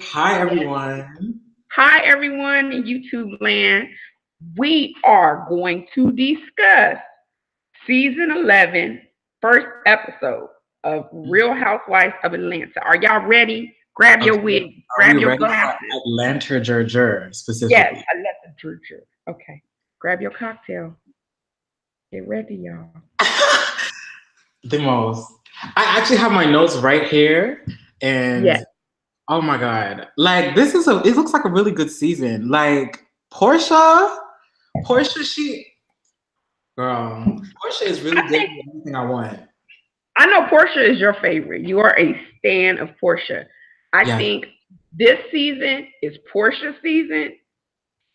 Hi, everyone. Hi, everyone in YouTube land. We are going to discuss season 11, first episode of Real Housewives of Atlanta. Are y'all ready? Grab your Okay, wig, are we grab your ready for glasses. Atlanter Gerger Yes, specifically? I let the church. Okay, grab your cocktail. Get ready, y'all. The most. I actually have my notes right here, and Yes, oh my god, like this is a. It looks like a really good season. Like Porsha, Porsha is really I giving think me everything I want. I know Porsha is your favorite. You are a stan of Porsha. I Yes. think this season is Porsha's season.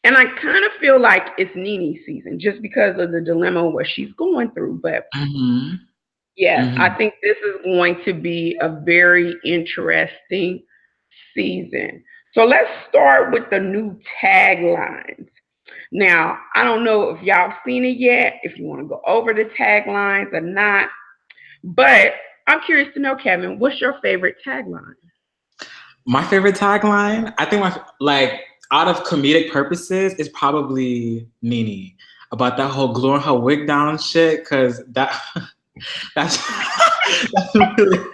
And I kind of feel like it's Nene's season just because of the dilemma what she's going through. But Mm-hmm. yes, I Mm-hmm. think this is going to be a very interesting season. So let's start with the new taglines. Now, I don't know if y'all seen it yet, if you want to go over the taglines or not, but I'm curious to know, Kevin, what's your favorite tagline? My favorite tagline, I think out of comedic purposes, is probably Nene about that whole gluing her wig down shit. Cause that's that's really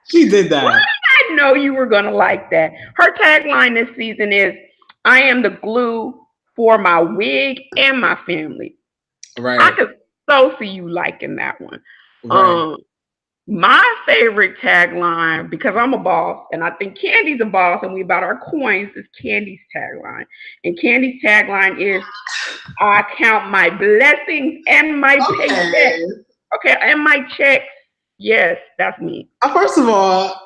she did Why that. did I know you were going to like that? Her tagline this season is I am the glue for my wig and my family. I Right, could so see you liking that one. right. Um, my favorite tagline, because I'm a boss and I think Candy's a boss and we about our coins, is Candy's tagline. And Candy's tagline is I count my blessings and my paycheck. Okay. Okay, and my checks. Yes, that's me. First of all,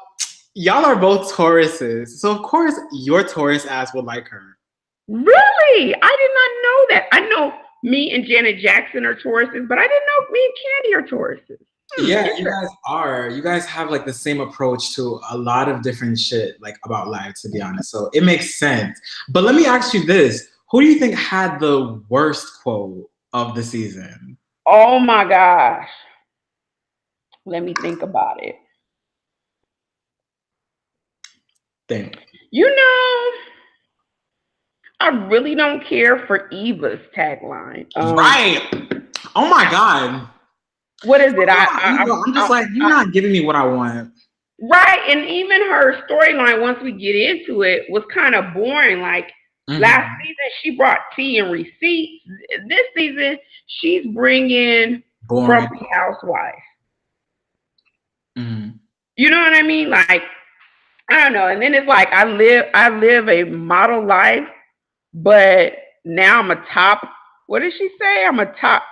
y'all are both Tauruses, so of course your Taurus ass would like her. Really? I did not know that. I know me and Janet Jackson are Tauruses, but I didn't know me and Candy are Tauruses. Yeah, you Interesting. guys are. You guys have like the same approach to a lot of different shit, like about life, to be honest. So it makes sense. But let me ask you this: who do you think had the worst quote of the season? Oh my gosh. Let me think about it. Think. You know, I really don't care for Eva's tagline. Right. Oh my god. What is it? I'm just like, you're not giving me what I want. Right, and even her storyline, once we get into it, was kind of boring. Like last Mm-hmm. season, she brought tea and receipts. This season, she's bringing Boring. grumpy housewife. Mm-hmm. You know what I mean? Like I don't know. And then it's like I live a model life, but now I'm a top. What did she say? I'm a top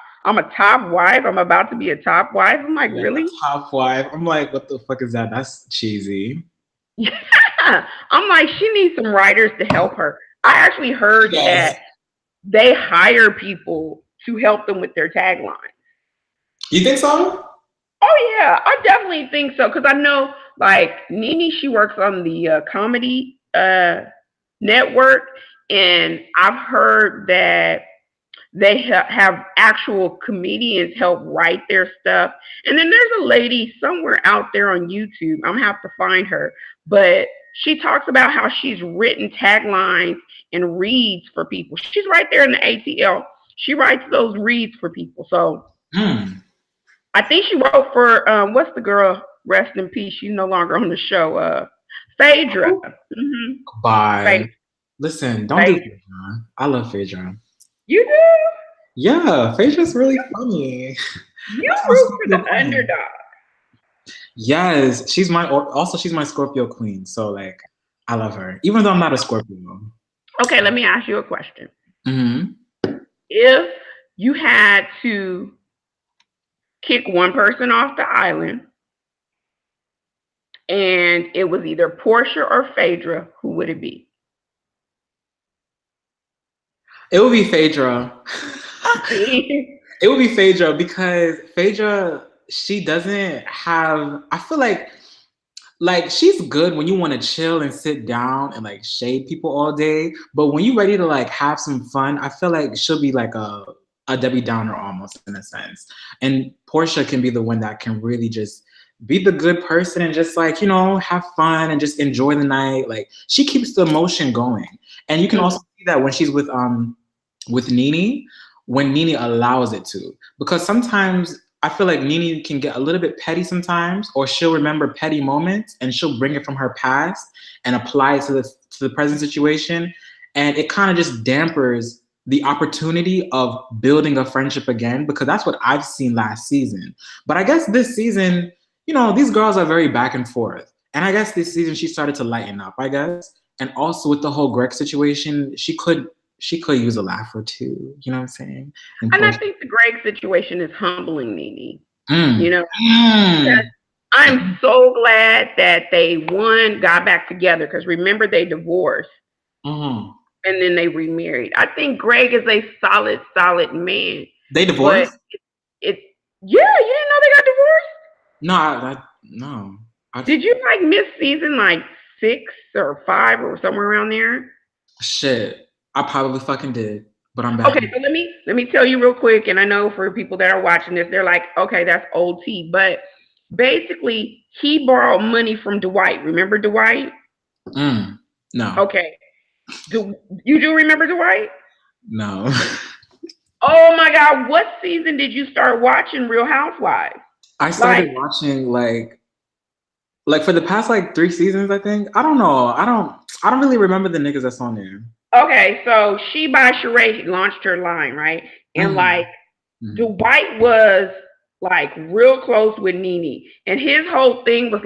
wife. I'm about to be a top wife. I'm like, Yeah, really? top five. I'm like, what the fuck is that? That's cheesy. Yeah. I'm like, she needs some writers to help her. I actually heard Yes. that they hire people to help them with their tagline. You think so? Oh yeah, I definitely think so because I know like Nene, she works on the comedy network, and I've heard that they have actual comedians help write their stuff. And then there's a lady somewhere out there on YouTube. I'm gonna have to find her, but she talks about how she's written taglines and reads for people. She's right there in the ATL. She writes those reads for people. So Hmm. I think she wrote for what's the girl? Rest in peace. She's no longer on the show. Phaedra. Mm-hmm. Bye. Listen, don't do Phaedra. Phaedra. I love Phaedra. You do? Yeah, Phaedra's really funny. You That's my root for Scorpio the queen. underdog. Yes, she's my Scorpio queen. So like, I love her, even though I'm not a Scorpio. Okay, let me ask you a question. Hmm. If you had to kick one person off the island and it was either Porsha or Phaedra, who would it be? It would be Phaedra. See? It would be Phaedra because Phaedra, she doesn't have. I feel like she's good when you want to chill and sit down and like shade people all day. But when you're ready to like have some fun, I feel like she'll be like a Debbie Downer almost in a sense. And Portia can be the one that can really just be the good person and just like, have fun and just enjoy the night. Like she keeps the emotion going. And you can also see that when she's with Nene, when Nene allows it to. Because sometimes I feel like Nene can get a little bit petty sometimes, or she'll remember petty moments and she'll bring it from her past and apply it to the present situation. And it kind of just dampers the opportunity of building a friendship again, because that's what I've seen last season. But I guess this season, these girls are very back and forth. And I guess this season she started to lighten up, I guess. And also with the whole Greg situation, she could use a laugh or two, you know what I'm saying? And I think the Greg situation is humbling Nene. I'm so glad that they, got back together, because remember, they divorced. And then they remarried. I think Greg is a solid man. They divorced? Yeah, you didn't know they got divorced? No. Did you miss season 6 or 5 or somewhere around there? Shit, I probably fucking did, but I'm back. Okay, so let me tell you real quick, and I know for people that are watching this, they're like, okay, that's old tea, but basically he borrowed money from Dwight. Remember Dwight? No. Okay. You do remember Dwight? No. Oh my God! What season did you start watching Real Housewives? I started watching like for the past 3 seasons, I think. I don't know. I don't really remember the niggas that's on there. Okay, so She by Sheree launched her line, right? And Dwight was real close with Nene, and his whole thing was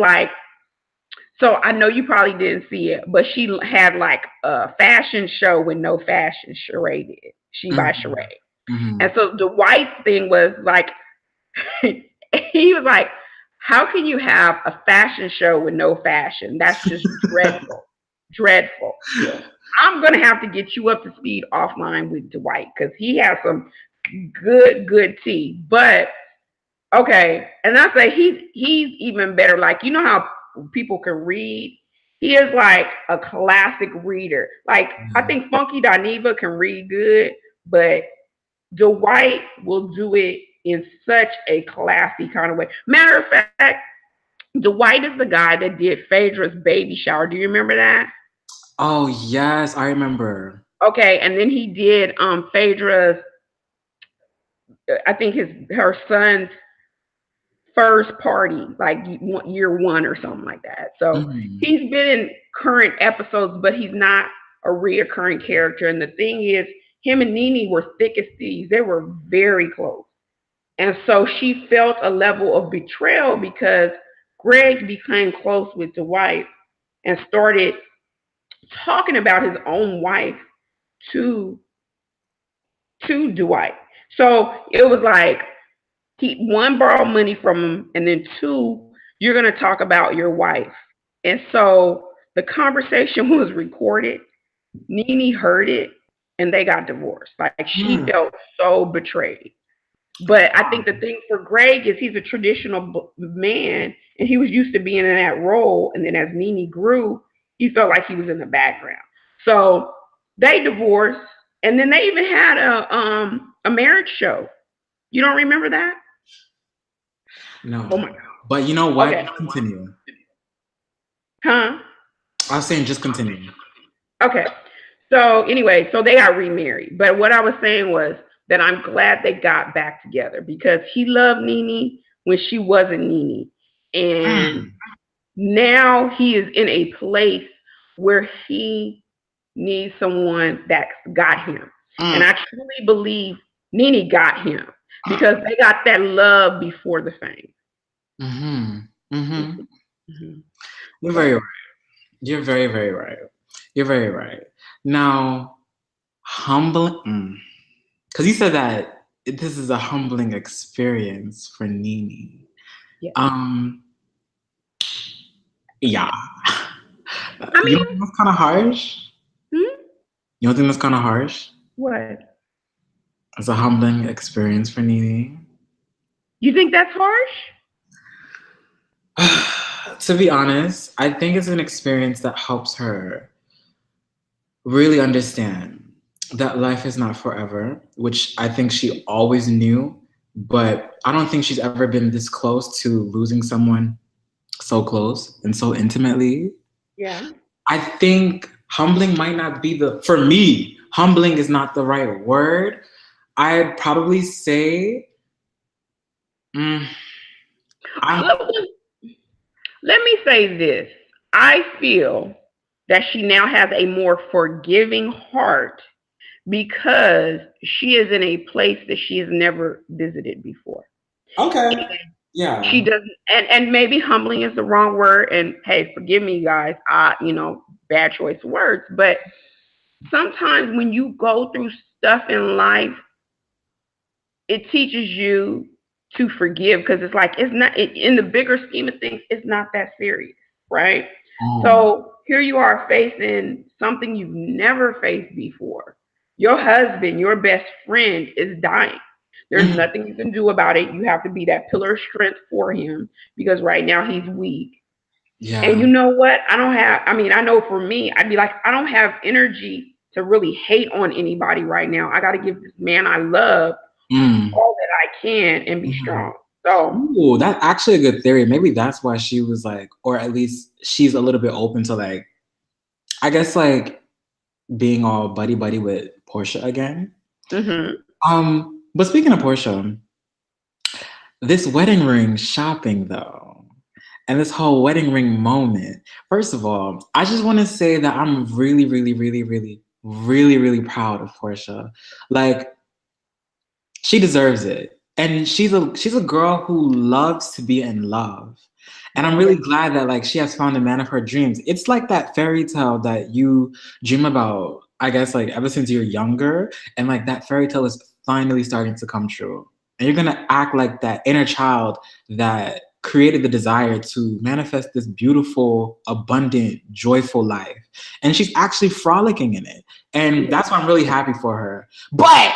so I know you probably didn't see it, but she had a fashion show with no fashion. Sheree did. She by Sheree. And so Dwight's thing was he was like, how can you have a fashion show with no fashion? That's just dreadful. Dreadful. I'm going to have to get you up to speed offline with Dwight, because he has some good tea. But, okay. And I say he's even better. You know how people can read? He is a classic reader. I think Funky Dineva can read good, but Dwight will do it in such a classy kind of way. Matter of fact, Dwight is the guy that did Phaedra's baby shower. Do you remember that? Oh, yes, I remember. Okay, and then he did Phaedra's, I think her son's first party, year 1 or something like that. So he's been in current episodes, but he's not a reoccurring character. And the thing is, him and Nene were thick as thieves. They were very close. And so she felt a level of betrayal because Greg became close with Dwight and started talking about his own wife to Dwight. So it was one, borrowed money from him, and then 2, you're going to talk about your wife. And so the conversation was recorded. Nene heard it, and they got divorced. She felt so betrayed. But I think the thing for Greg is he's a traditional man, and he was used to being in that role. And then as Nene grew, he felt like he was in the background. So they divorced, and then they even had a marriage show. You don't remember that? No. Oh my God. But you know what? Okay. Continue. Huh? I was saying just continue. Okay. So anyway, so they got remarried. But what I was saying was that I'm glad they got back together, because he loved Nene when she wasn't Nene. And now he is in a place where he needs someone that got him. And I truly believe Nene got him, because they got that love before the fame. You're very right. You're very, very right. You're very right. Now, humbling, because you said that this is a humbling experience for Nene. Yeah. Yeah. I mean, you don't think that's kind of harsh? You don't think that's kind of harsh? What? It's a humbling experience for Nene. You think that's harsh? To be honest, I think it's an experience that helps her really understand that life is not forever, which I think she always knew, but I don't think she's ever been this close to losing someone so close and so intimately. Yeah. I think humbling might not be for me, humbling is not the right word. I'd probably say, mm, I, Let, let me say this. I feel that she now has a more forgiving heart because she is in a place that she has never visited before. okay. Yeah. She doesn't, and maybe humbling is the wrong word. And hey, forgive me, guys. Bad choice of words. But sometimes when you go through stuff in life, it teaches you to forgive because it's like it's not in the bigger scheme of things. It's not that serious, right? Oh. So here you are facing something you've never faced before. Your husband, your best friend, is dying. There's Mhm. nothing you can do about it. You have to be that pillar of strength for him because right now he's weak. And Yeah. you know what? I know for me, I'd be like, I don't have energy to really hate on anybody right now. I got to give this man I love Mm. all that I can and be Mhm. strong. So, Ooh, that's actually a good theory. Maybe that's why she was like, or at least she's a little bit open to like, I guess like being all buddy buddy with Porsha again. mhm. But speaking of Porsha, this wedding ring shopping though, and this whole wedding ring moment. First of all, I just want to say that I'm really, really, really, really, really, really proud of Porsha. Like, she deserves it. And she's a girl who loves to be in love. And I'm really glad that like she has found the man of her dreams. It's like that fairy tale that you dream about, I guess, like ever since you're younger. And like that fairy tale is finally starting to come true. And you're gonna act like that inner child that created the desire to manifest this beautiful, abundant, joyful life. And she's actually frolicking in it. And that's why I'm really happy for her. But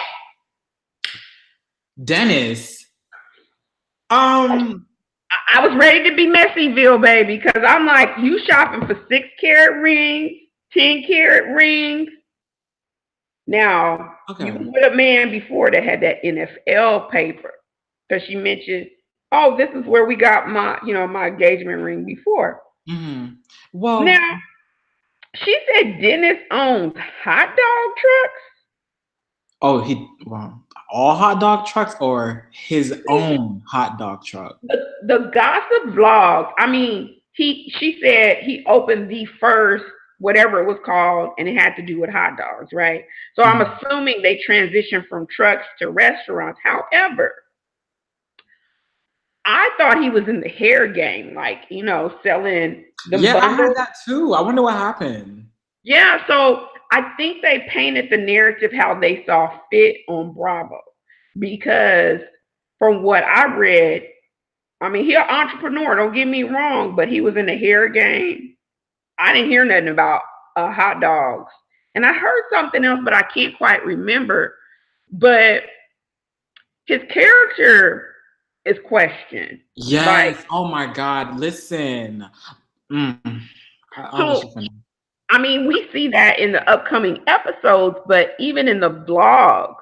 Dennis, um, I was ready to be Messyville, baby, because I'm like, you shopping for 6 carat rings, 10 carat rings. Now, you okay. was with a man before that had that NFL paper. Because she mentioned, oh, this is where we got my engagement ring before. Hmm. Well, Now, she said Dennis owns hot dog trucks. oh, well, all hot dog trucks or his own hot dog truck? The gossip vlog. I mean, she said he opened the first whatever it was called, and it had to do with hot dogs, right? So I'm Mhm. assuming they transitioned from trucks to restaurants. However, I thought he was in the hair game, like selling them Yeah, I heard bundles. that too. I wonder what happened. Yeah, so I think they painted the narrative how they saw fit on Bravo, because from what I read, I mean, he's an entrepreneur, don't get me wrong, but he was in the hair game. I didn't hear nothing about hot dogs. And I heard something else, but I can't quite remember. But his character is questioned. Like, Yes. Oh my God. Listen. Mm. I'll let you so, finish. I mean, we see that in the upcoming episodes, but even in the vlogs,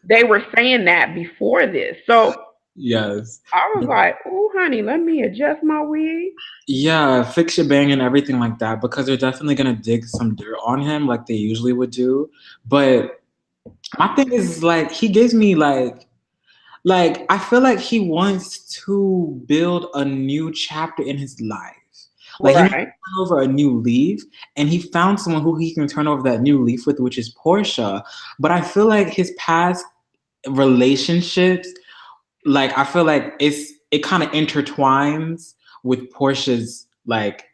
they were saying that before this. So Yes. I was like, oh, honey, let me adjust my wig. Yeah, fix your bang and everything like that because they're definitely gonna dig some dirt on him like they usually would do. But my thing is like he gives me like I feel like he wants to build a new chapter in his life. Like he wants to Right. turn over a new leaf, and he found someone who he can turn over that new leaf with, which is Portia. But I feel like his past relationships, like I feel like it kind of intertwines with Portia's like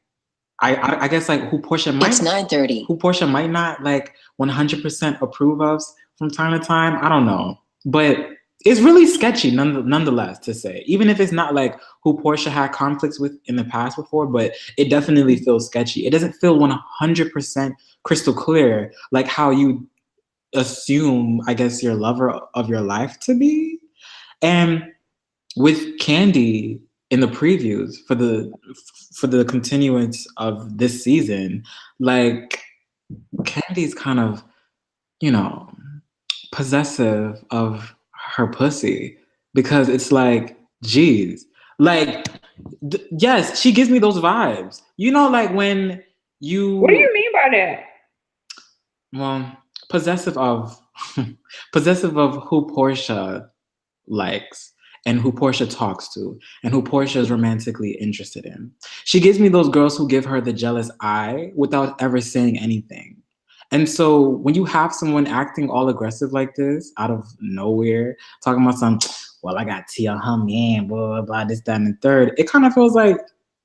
I guess like It's 9:30. who Portia might not like 100% approve of from time to time. I don't know, but it's really sketchy nonetheless to say. Even if it's not like who Portia had conflicts with in the past before, but it definitely feels sketchy. It doesn't feel 100% crystal clear like how you assume, I guess, your lover of your life to be. And with Candy in the previews for the continuance of this season, like Candy's kind of, you know, possessive of her pussy because it's like, geez, like Yes, she gives me those vibes. You know, like when What do you, you mean by that? well, possessive of, possessive of who Porsha likes and who Porsha talks to and who Porsha is romantically interested in. She gives me those girls who give her the jealous eye without ever saying anything. And so when you have someone acting all aggressive like this out of nowhere, talking about some, well, I got tea on her man, blah, blah, blah, this, that, and the third, it kind of feels like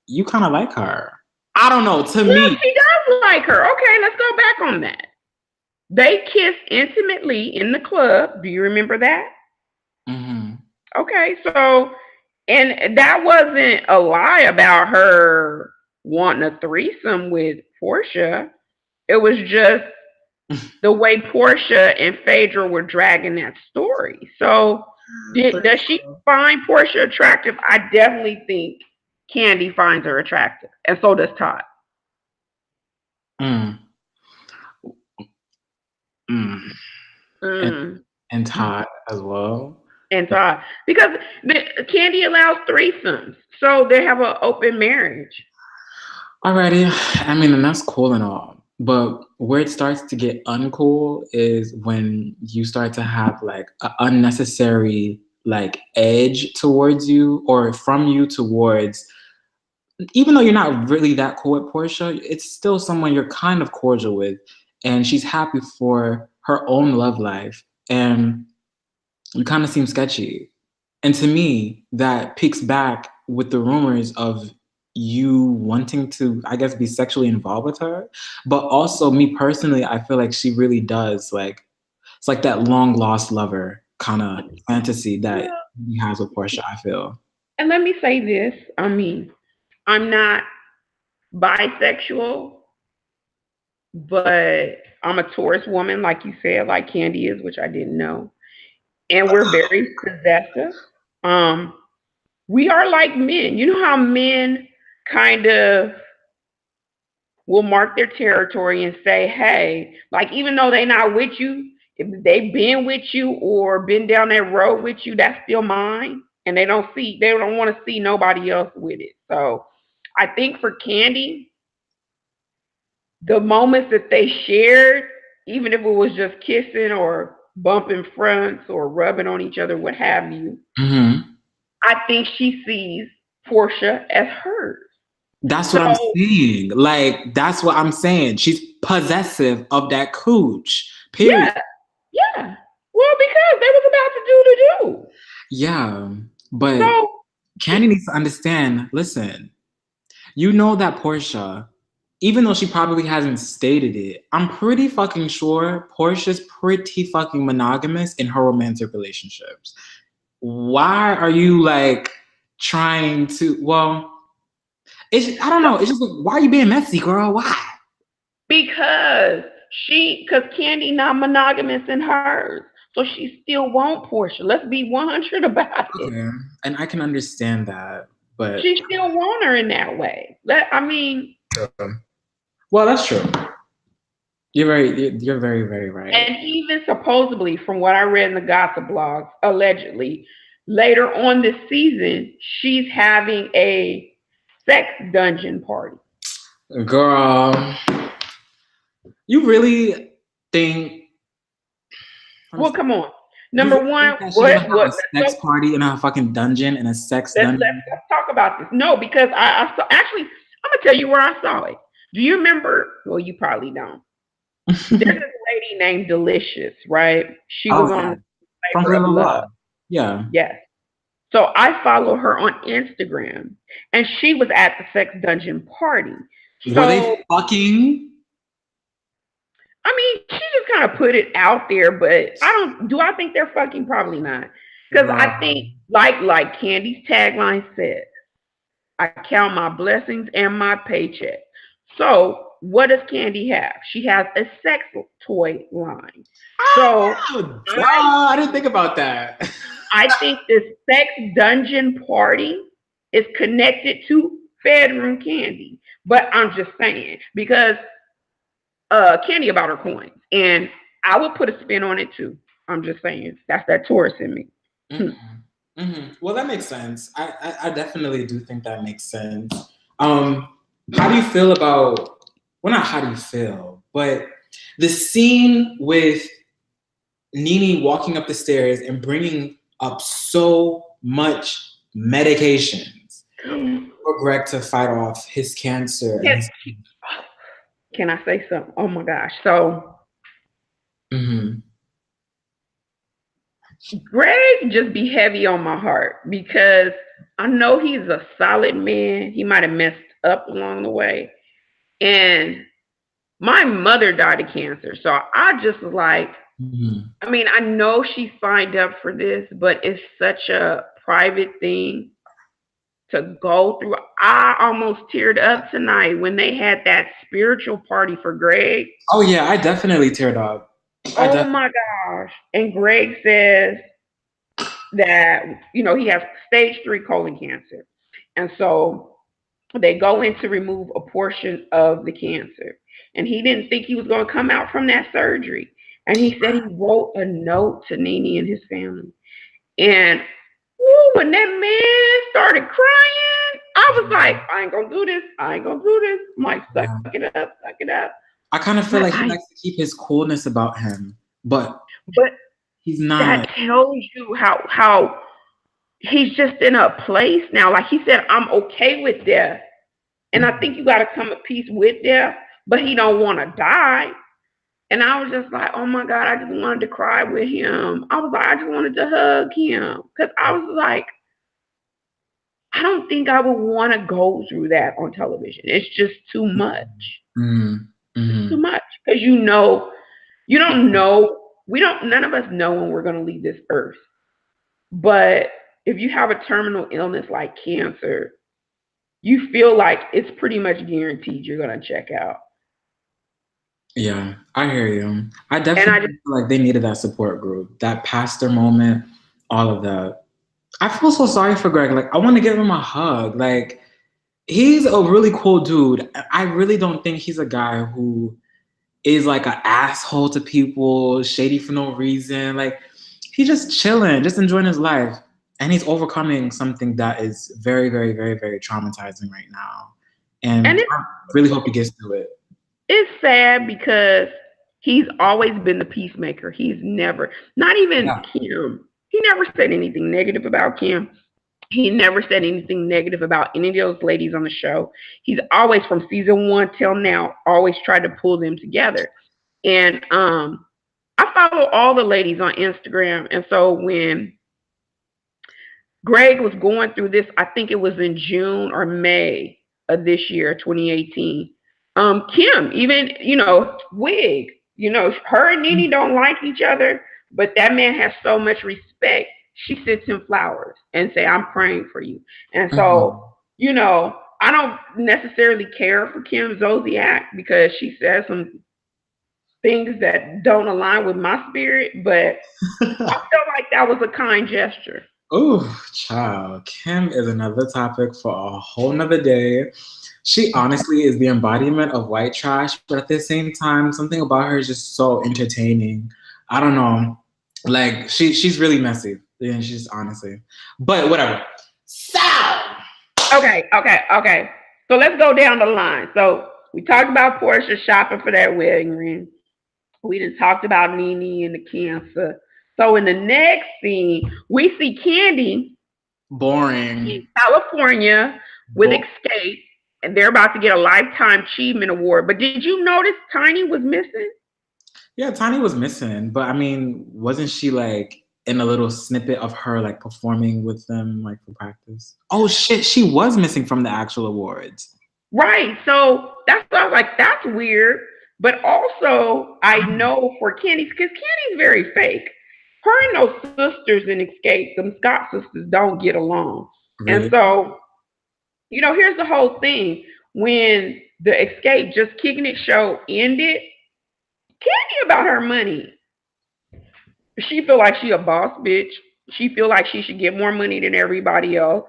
you kind of like her. I don't know, to Yeah, me. she does like her. Okay, let's go back on that. They kissed intimately in the club. Do you remember that? Mm-hmm. Okay, so, and that wasn't a lie about her wanting a threesome with Porsha. It was just the way Porsha and Phaedra were dragging that story. So, does she find Porsha attractive? I definitely think Candy finds her attractive, and so does Todd. Mm. Mm. And, Mm. and Todd as well. And Todd, because Candy allows threesomes, so they have an open marriage. Alrighty, I mean, and that's cool and all, but where it starts to get uncool is when you start to have like an unnecessary like edge towards you or from you towards, even though you're not really that cool with Portia, it's still someone you're kind of cordial with, and she's happy for her own love life, and you kind of seem sketchy. And to me, that picks back with the rumors of you wanting to, I guess, be sexually involved with her. But also, me personally, I feel like she really does like, it's like that long lost lover kind of fantasy that Well, he has with Portia, I feel. and let me say this. I mean, I'm not bisexual, but I'm a Taurus woman, like you said, like Candy is, which I didn't know. And we're very possessive. Um, we are like men. You know how men kind of will mark their territory and say, hey, like even though they're not with you, if they've been with you or been down that road with you, that's still mine. And they don't want to see nobody else with it. So I think for Candy, the moments that they shared, even if it was just kissing or bumping fronts or rubbing on each other, what have you, Mm-hmm. I think she sees Porsha as hers. That's what I'm So saying. Like, that's what I'm saying. She's possessive of that cooch, period. yeah, yeah. Well, because they was about to do the do. Yeah, but So Candy needs to understand, listen, you know that Portia, even though she probably hasn't stated it, I'm pretty fucking sure Portia's pretty fucking monogamous in her romantic relationships. Why are you like trying to, well, I don't know. It's just like, why are you being messy, girl? Why? because Candy not monogamous in hers. So she still want Porsche. Let's be 100 about it. Okay. And I can understand that, but She still want her in that way. I mean, well, that's true. You're very, very right. and even supposedly, from what I read in the gossip blogs, allegedly, later on this season, she's having a sex dungeon party. Girl, you really think Well, come on. you Number really think one, that she's gonna what have a what sex party in a fucking dungeon in a sex dungeon? let's talk about this. No, because I saw, actually, I'm gonna tell you where I saw it. Do you remember? Well, you probably don't. There's this lady named Delicious, right? She was Oh on yeah, the from Flavor of Flavor of Love. Love. Yeah. Yes. So I follow her on Instagram, and she was at the sex dungeon party. Were So they fucking? I mean, she just kind of put it out there, but I don't. Do I think they're fucking? Probably not, because I Girl. think like Candy's tagline said, I count my blessings and my paycheck. So what does Candy have? She has a sex toy line. So Oh, I I didn't think about that. I think this sex dungeon party is connected to bedroom Candy. But I'm just saying because Candy about her coins, and I would put a spin on it too. I'm just saying that's that Taurus in me. Mm-mm. Well, that makes sense. I definitely do think that makes sense. How do you feel about, well, not how do you feel, but the scene with Nene walking up the stairs and bringing up so much medications for Greg to fight off his cancer. Can I say something? Oh my gosh. So Greg just be heavy on my heart because I know he's a solid man. He might have messed up along the way. And my mother died of cancer. So I just was like, I mean, I know she signed up for this, but it's such a private thing to go through. I almost teared up tonight when they had that spiritual party for Greg. Oh yeah, I definitely teared up. My gosh. And Greg says that, he has stage 3 colon cancer. And so they go in to remove a portion of the cancer. And he didn't think he was going to come out from that surgery. And he said he wrote a note to Nene and his family. And when that man started crying, I was like, I ain't going to do this. I ain't going to do this. I'm like, suck it up, suck it up. I kind of feel like he likes to keep his coolness about him, but he's not. That tells you how he's just in a place now. Like he said, I'm okay with death. And I think you got to come to peace with death, but he don't want to die. And I was just like, oh my God, I just wanted to cry with him. I was like, I just wanted to hug him. Because I was like, I don't think I would want to go through that on television. It's just too much. It's too much. Because you don't know. None of us know when we're going to leave this earth. But if you have a terminal illness like cancer, you feel like it's pretty much guaranteed you're going to check out. Yeah, I hear you. I definitely feel like they needed that support group, that pastor moment, all of that. I feel so sorry for Greg. Like, I want to give him a hug. Like, he's a really cool dude. I really don't think he's a guy who is like an asshole to people, shady for no reason. Like, he's just chilling, just enjoying his life. And he's overcoming something that is very, very, very, very traumatizing right now. And I really hope he gets through it. It's sad because he's always been the peacemaker. He's never, not even Kim. He never said anything negative about Kim. He never said anything negative about any of those ladies on the show. He's always, from season 1 till now, always tried to pull them together. And I follow all the ladies on Instagram. And so when Greg was going through this, I think it was in June or May of this year, 2018. Kim, even, Wig, her and Nene don't like each other, but that man has so much respect. She sends him flowers and say, I'm praying for you. And so, I don't necessarily care for Kim Zolciak because she says some things that don't align with my spirit, but I felt like that was a kind gesture. Oh, child. Kim is another topic for a whole nother day. She honestly is the embodiment of white trash, but at the same time, something about her is just so entertaining. I don't know. Like, she's really messy. Yeah, she's honestly. But whatever. So. Okay. So let's go down the line. So we talked about Porsha shopping for that wedding ring. We just talked about Nene and the cancer. So in the next scene, we see Candy. Boring. In California with Escape. And they're about to get a Lifetime Achievement Award. But did you notice Tiny was missing? Yeah, Tiny was missing. But I mean, wasn't she like in a little snippet of her like performing with them like for practice? Oh shit, she was missing from the actual awards. Right. So that's why I was like, that's weird. But also, I know for Candy, because Candy's very fake. Her and those sisters in Escape, them Scott sisters, don't get along. Really? And so, here's the whole thing. When the Escape Just Kicking It show ended, Candy about her money. She feel like she a boss bitch. She feel like she should get more money than everybody else.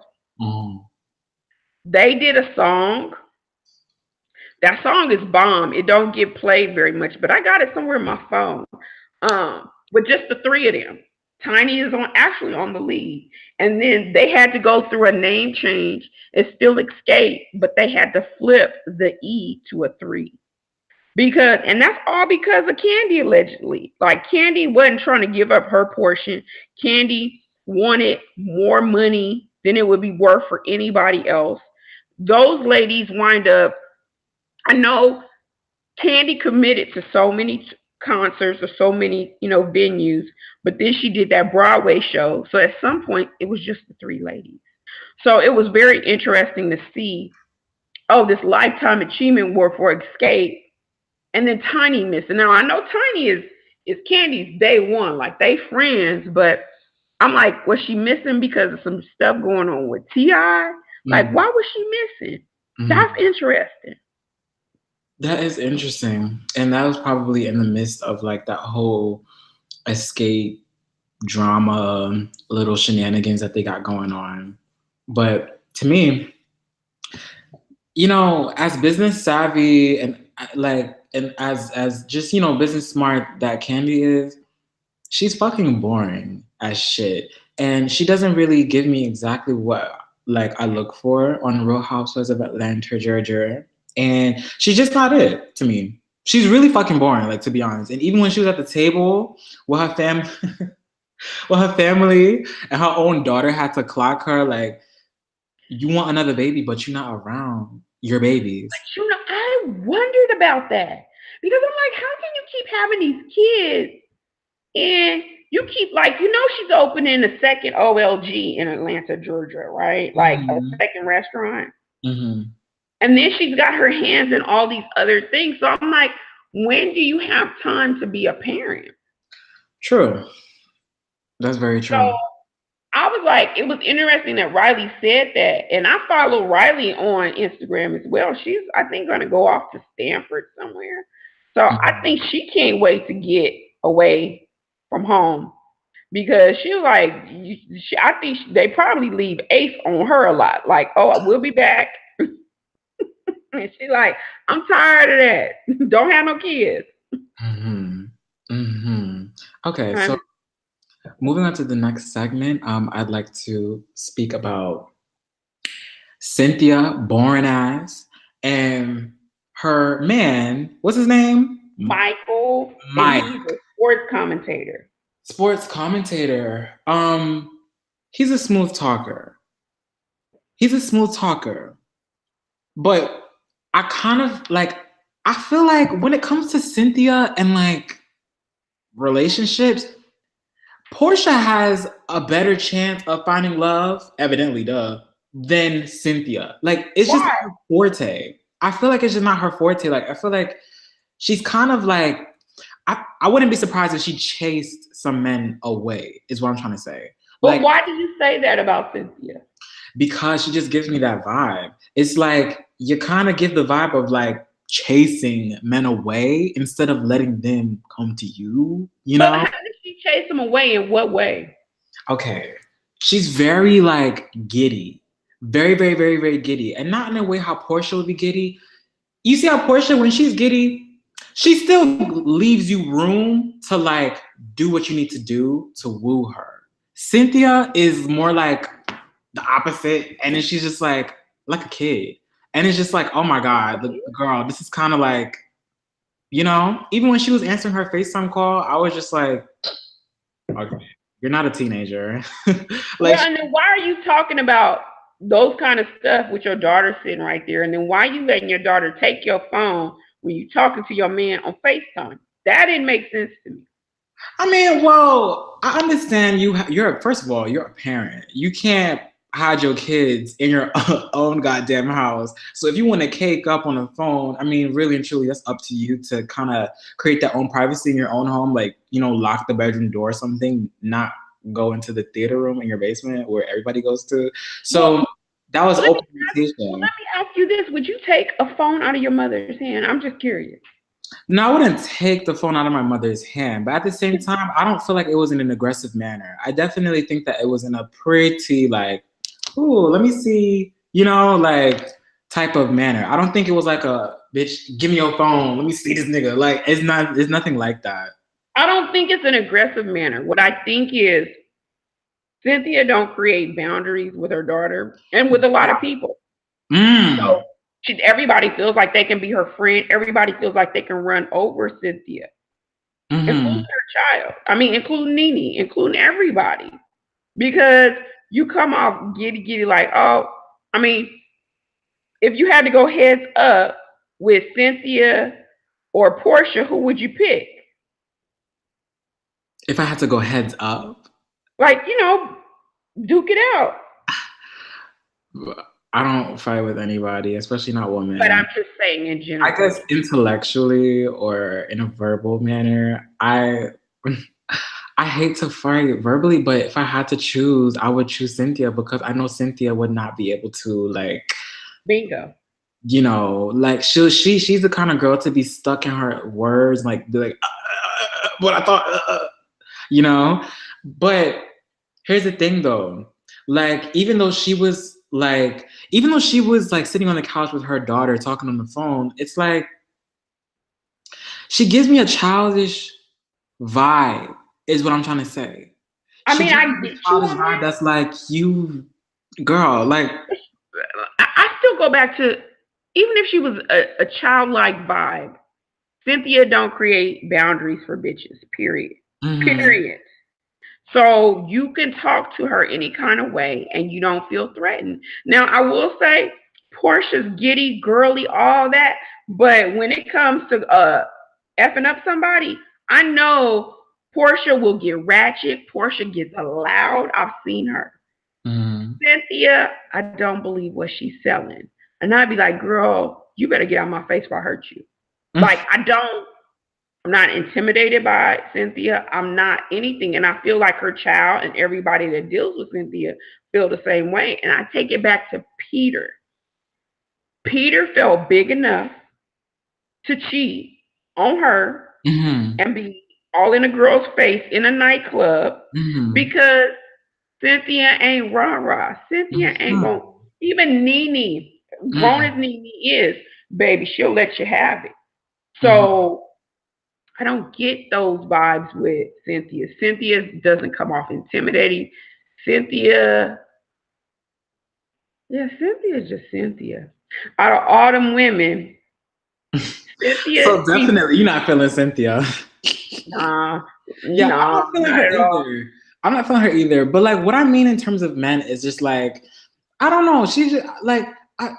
They did a song. That song is bomb. It don't get played very much, but I got it somewhere in my phone. With just the 3 of them. Tiny is actually on the lead. And then they had to go through a name change. It's still Escape, but they had to flip the E to a 3. Because, and that's all because of Candy, allegedly. Like, Candy wasn't trying to give up her portion. Candy wanted more money than it would be worth for anybody else. Those ladies wind up, I know Candy committed to so many concerts or so many, venues, but then she did that Broadway show. So at some point, it was just the 3 ladies. So it was very interesting to see, oh, this Lifetime Achievement Award for Escape, and then Tiny missing. Now I know Tiny is Candy's day one, like they friends, but I'm like, was she missing because of some stuff going on with T.I.? Like, why was she missing? That's interesting. That is interesting. And that was probably in the midst of like that whole Escape drama, little shenanigans that they got going on. But to me, as business savvy and as just, business smart that Candy is, she's fucking boring as shit. And she doesn't really give me exactly what like I look for on Real Housewives of Atlanta, Georgia. And she's just not it to me. She's really fucking boring, like, to be honest. And even when she was at the table with her family, and her own daughter had to clock her, like, you want another baby, but you're not around your babies. Like, I wondered about that. Because I'm like, how can you keep having these kids and you keep, like, she's opening a second OLG in Atlanta, Georgia, right? Like a second restaurant. And then she's got her hands in all these other things. So I'm like, when do you have time to be a parent? True. That's very true. So I was like, it was interesting that Riley said that. And I follow Riley on Instagram as well. She's, I think, going to go off to Stanford somewhere. So I think she can't wait to get away from home. Because she was like, I think they probably leave Ace on her a lot. Like, oh, we'll be back. And she's like, I'm tired of that. Don't have no kids. Okay, so moving on to the next segment, I'd like to speak about Cynthia, boring ass, and her man, what's his name? Michael. Mike. He's a sports commentator. He's a smooth talker. But I kind of like, I feel like when it comes to Cynthia and like relationships, Porsha has a better chance of finding love, evidently, than Cynthia. Like, it's just not her forte. I feel like it's just not her forte. Like, I feel like she's kind of like, I wouldn't be surprised if she chased some men away, is what I'm trying to say. But like, why do you say that about Cynthia? Because she just gives me that vibe. It's like, you kind of give the vibe of like chasing men away instead of letting them come to you, But how did she chase them away? In what way? Okay. She's very like giddy. Very, very, very, very giddy. And not in a way how Porsha would be giddy. You see how Porsha, when she's giddy, she still leaves you room to like do what you need to do to woo her. Cynthia is more like the opposite. And then she's just like a kid. And it's just like, oh my God, the girl, this is kind of like, even when she was answering her FaceTime call, I was just like, okay, you're not a teenager. And then why are you talking about those kind of stuff with your daughter sitting right there? And then why are you letting your daughter take your phone when you're talking to your man on FaceTime? That didn't make sense to me. I mean, well, I understand you're first of all, you're a parent. You can't hide your kids in your own goddamn house. So if you want to cake up on a phone, I mean, really and truly, that's up to you to kind of create that own privacy in your own home. Like, lock the bedroom door or something, not go into the theater room in your basement where everybody goes to. So that was open invitation. Let me ask you this. Would you take a phone out of your mother's hand? I'm just curious. No, I wouldn't take the phone out of my mother's hand. But at the same time, I don't feel like it was in an aggressive manner. I definitely think that it was in a pretty like, ooh, let me see, like type of manner. I don't think it was like a bitch, give me your phone, let me see this nigga. Like, it's nothing like that. I don't think it's an aggressive manner. What I think is Cynthia don't create boundaries with her daughter and with a lot of people. Mm. So everybody feels like they can be her friend. Everybody feels like they can run over Cynthia, including her child. I mean, including Nene, including everybody. Because you come off giddy like, oh, I mean, if you had to go heads up with Cynthia or Porsha, who would you pick? If I had to go heads up? Like, duke it out. I don't fight with anybody, especially not women. But I'm just saying in general. I guess intellectually or in a verbal manner, I hate to fight verbally, but if I had to choose, I would choose Cynthia because I know Cynthia would not be able to bingo. Like she's the kind of girl to be stuck in her words, like be like, what I thought, But here's the thing, though, like even though she was like sitting on the couch with her daughter talking on the phone, it's like she gives me a childish vibe, is what I'm trying to say. I mean, I get you on vibe that's like, you, girl, like. I still go back to, even if she was a childlike vibe, Cynthia don't create boundaries for bitches, period. Mm-hmm. Period. So you can talk to her any kind of way and you don't feel threatened. Now, I will say, Porsha's giddy, girly, all that, but when it comes to effing up somebody, I know Porsha will get ratchet. Porsha gets loud. I've seen her. Mm-hmm. Cynthia, I don't believe what she's selling. And I'd be like, girl, you better get out of my face before I hurt you. Mm-hmm. Like, I'm not intimidated by Cynthia. I'm not anything. And I feel like her child and everybody that deals with Cynthia feel the same way. And I take it back to Peter. Peter felt big enough to cheat on her and be all in a girl's face in a nightclub because Cynthia ain't rah-rah. Cynthia ain't going to, even Nene, grown as Nene is, baby, she'll let you have it. So I don't get those vibes with Cynthia. Cynthia doesn't come off intimidating. Cynthia is just Cynthia. Out of all them women, Cynthia. So definitely, you're not feeling Cynthia. Nah. Yeah, I'm not feeling her either. I'm not feeling her either. But like, what I mean in terms of men is just like, I don't know. She's just like, I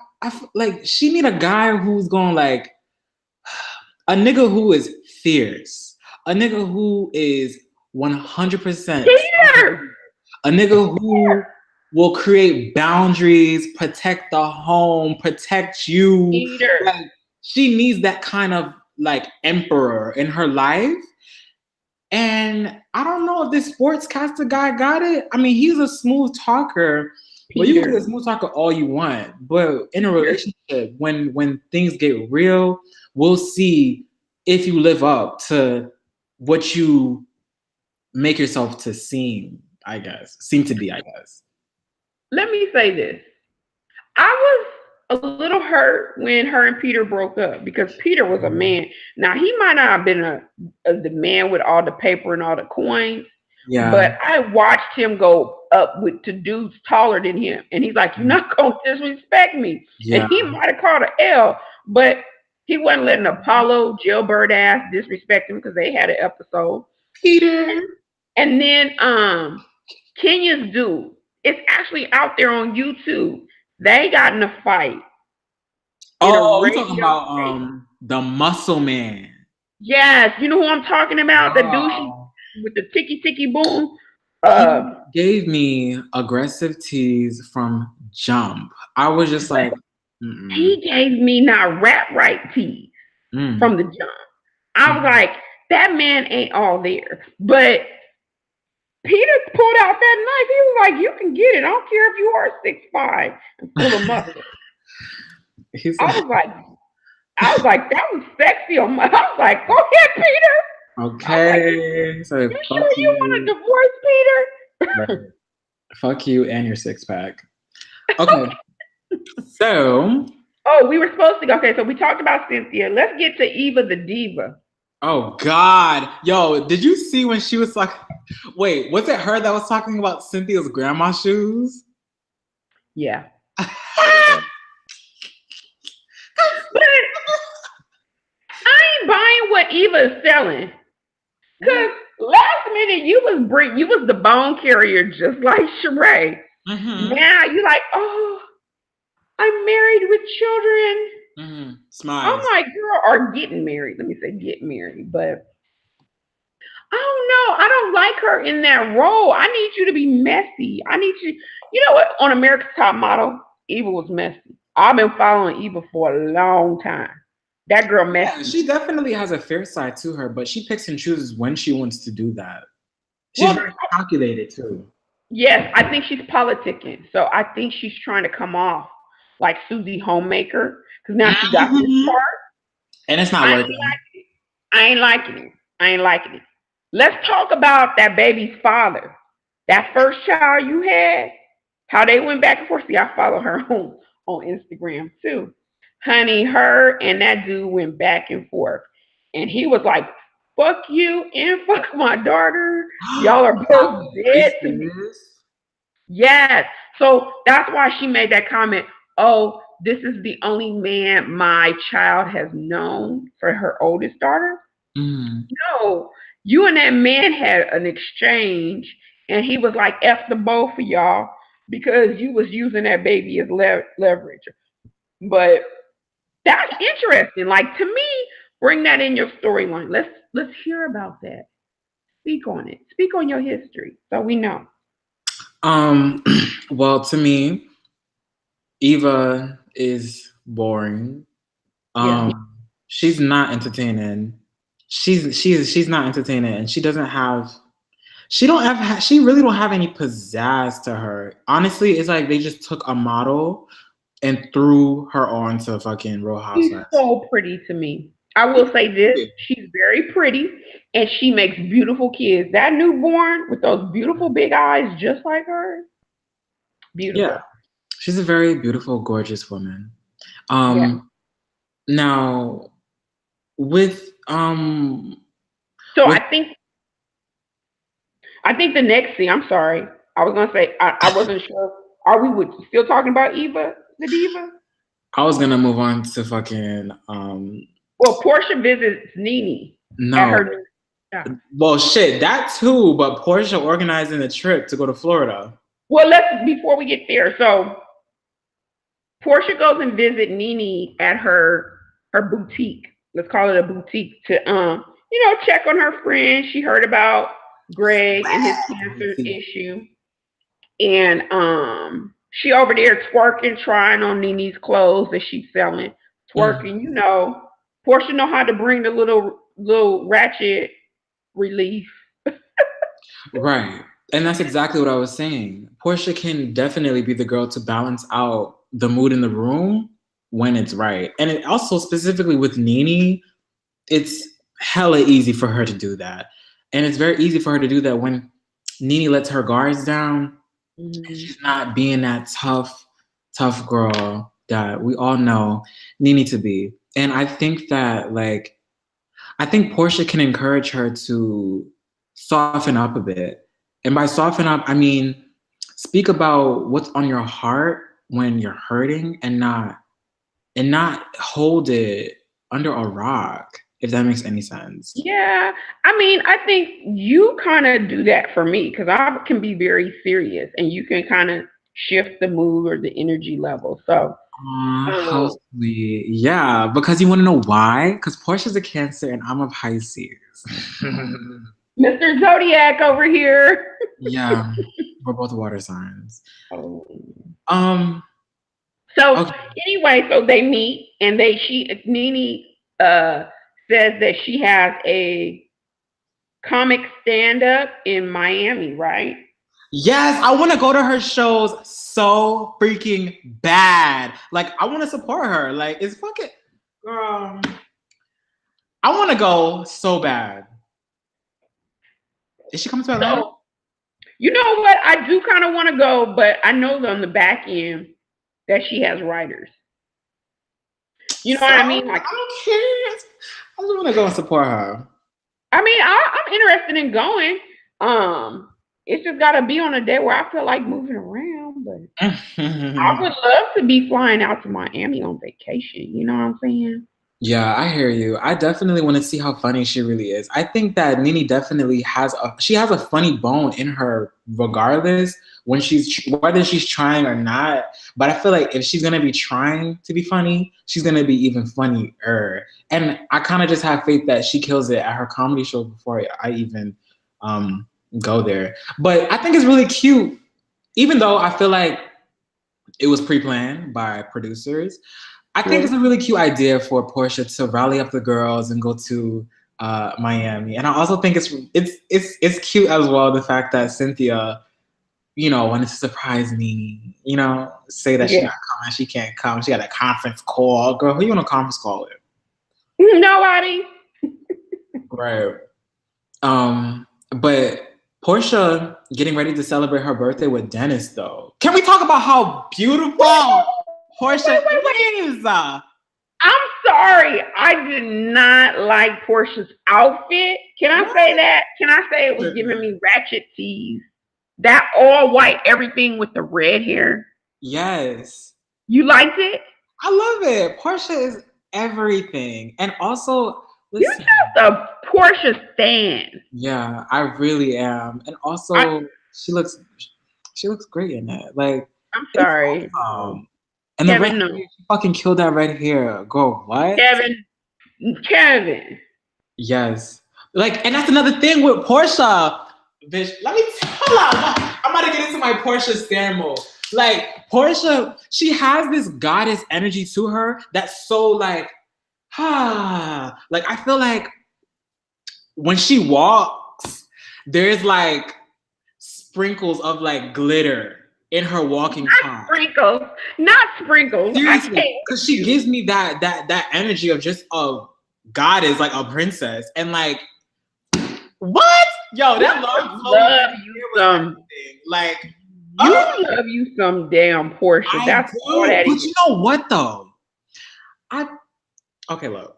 like, she need a guy who's going like, a nigga who is fierce, a nigga who is 100%, a nigga who will create boundaries, protect the home, protect you. Like, she needs that kind of like emperor in her life. And I don't know if this sportscaster guy got it. I mean, he's a smooth talker. Well, you can be a smooth talker all you want, but in a relationship, when things get real, we'll see if you live up to what you make yourself to seem to be, I guess. Let me say this. I was a little hurt when her and Peter broke up because Peter was a man. Now, he might not have been the man with all the paper and all the coins, but I watched him go up to dudes taller than him. And he's like, you're not going to disrespect me. Yeah. And he might have caught an L, but he wasn't letting Apollo, jailbird ass, disrespect him because they had an episode. Peter. And then Kenya's dude, it's actually out there on YouTube. They got in a fight. Oh, you're talking about the muscle man. Yes, you know who I'm talking about? The douche with the ticky boom. He gave me aggressive tease from jump. I was just like, he gave me not rap right tease from the jump. I was like, that man ain't all there. But Peter pulled out that knife. He was like, you can get it. I don't care if you are 6'5" and full of muscle. I was like, that was sexy. I was like, go ahead, Peter. Okay. Like, so you sure you want to divorce Peter? Right. Fuck you and your 6-pack. Okay. So. Oh, we were supposed to go. Okay, so we talked about Cynthia. Let's get to Eva the Diva. Oh God, yo, did you see when she was like, wait, was it her that was talking about Cynthia's grandma shoes? Yeah. But I ain't buying what Eva is selling. Cause last minute you was the bone carrier just like Sheree. Now you like, oh, I'm married with children. I'm Smiles. like, girl, or getting married. Let me say get married. But I don't know. I don't like her in that role. I need you to be messy. I need you. You know what? On America's Top Model, Eva was messy. I've been following Eva for a long time. That girl messy. Yeah, she definitely has a fair side to her, but she picks and chooses when she wants to do that. She's very calculated too. Yes, I think she's politicking. So I think she's trying to come off like Susie Homemaker because now she got this part. And it's not working. I ain't liking it. Let's talk about that baby's father. That first child you had, how they went back and forth. See, I follow her on Instagram too. Honey, her and that dude went back and forth. And he was like, fuck you and fuck my daughter. Y'all are both dead to me. Yes. So that's why she made that comment. Oh, this is the only man my child has known for her oldest daughter. No, you and that man had an exchange, and he was like, F the both of y'all because you was using that baby as leverage. But that's interesting. Like to me, bring that in your storyline. Let's hear about that. Speak on it. Speak on your history so we know. Well, to me, Eva is boring. She's not entertaining. She's not entertaining, and she really don't have any pizzazz to her. Honestly, it's like they just took a model and threw her on to fucking Real Housewives. She's so pretty to me. I will say this, she's very pretty and she makes beautiful kids. That newborn with those beautiful big eyes just like her. Beautiful. Yeah. She's a very beautiful, gorgeous woman. Now with so I think the next thing, I'm sorry. I was gonna say I wasn't sure. Are we still talking about Eva, the diva? I was gonna move on to fucking well, Porsha visits Nene. No. Well, shit, that too, but Porsha organizing a trip to go to Florida. Well, before we get there. So Porsha goes and visit Nene at her boutique. Let's call it a boutique to check on her friend. She heard about Greg and his cancer issue. And she over there twerking, trying on Nene's clothes that she's selling. Twerking, Porsha know how to bring the little ratchet relief. Right. And that's exactly what I was saying. Porsha can definitely be the girl to balance out the mood in the room when it's right. And it also, specifically with Nene, it's hella easy for her to do that. And it's very easy for her to do that when Nene lets her guards down. And she's not being that tough girl that we all know Nene to be. And I think that, Porsha can encourage her to soften up a bit. And by soften up, I mean, speak about what's on your heart when you're hurting and not hold it under a rock, if that makes any sense. Yeah. I mean, I think you kind of do that for me because I can be very serious and you can kind of shift the mood or the energy level. So, how sweet. Yeah, because you want to know why? Because Portia's a Cancer and I'm a Pisces. Mr. Zodiac over here. Yeah, we're both water signs. Anyway, so they meet and Nene says that she has a comic stand-up in Miami, right? Yes, I want to go to her shows so freaking bad. Like, I want to support her. Like, it's fucking, girl. I want to go so bad. Is she coming to Atlanta? So, you know what? I do kind of want to go, but I know on the back end that she has writers. You know what I mean? Like, I don't care. I just want to go and support her. I mean, I'm interested in going. It's just got to be on a day where I feel like moving around. But I would love to be flying out to Miami on vacation. You know what I'm saying? Yeah, I hear you. I definitely want to see how funny she really is. I think that Nene definitely has a funny bone in her regardless when whether she's trying or not. But I feel like if she's gonna be trying to be funny, she's gonna be even funnier. And I kind of just have faith that she kills it at her comedy show before I even go there. But I think it's really cute, even though I feel like it was pre-planned by producers. I think it's a really cute idea for Porsha to rally up the girls and go to Miami, and I also think it's cute as well the fact that Cynthia, wanted to surprise Nene, say that she's not coming, she can't come, she got a conference call. Girl, who you on a conference call with? Nobody. Right. But Porsha getting ready to celebrate her birthday with Dennis, though. Can we talk about how beautiful Porsha is? I'm sorry. I did not like Porsha's outfit. Can I say that? Can I say it was giving me ratchet tease? That all white everything with the red hair. Yes. You liked it? I love it. Porsha is everything. And also, listen. You're just a Porsha stan. Yeah, I really am. And also, she looks great in that. Like, I'm sorry. And Kevin, the red hair, she fucking killed that red hair. Girl, what? Kevin. Yes. Like, and that's another thing with Porsha. Bitch, let me tell her. I'm about to get into my Porsha stan mode. Like, Porsha, she has this goddess energy to her that's so like, like, I feel like when she walks, there's like sprinkles of like glitter in her walking path. Not sprinkles. Seriously, because she gives me that energy of just a goddess, like a princess, and like, what? Yo, that love you some. Like, you love you some damn Porsha. That's all that is. But you know what though? Okay, look.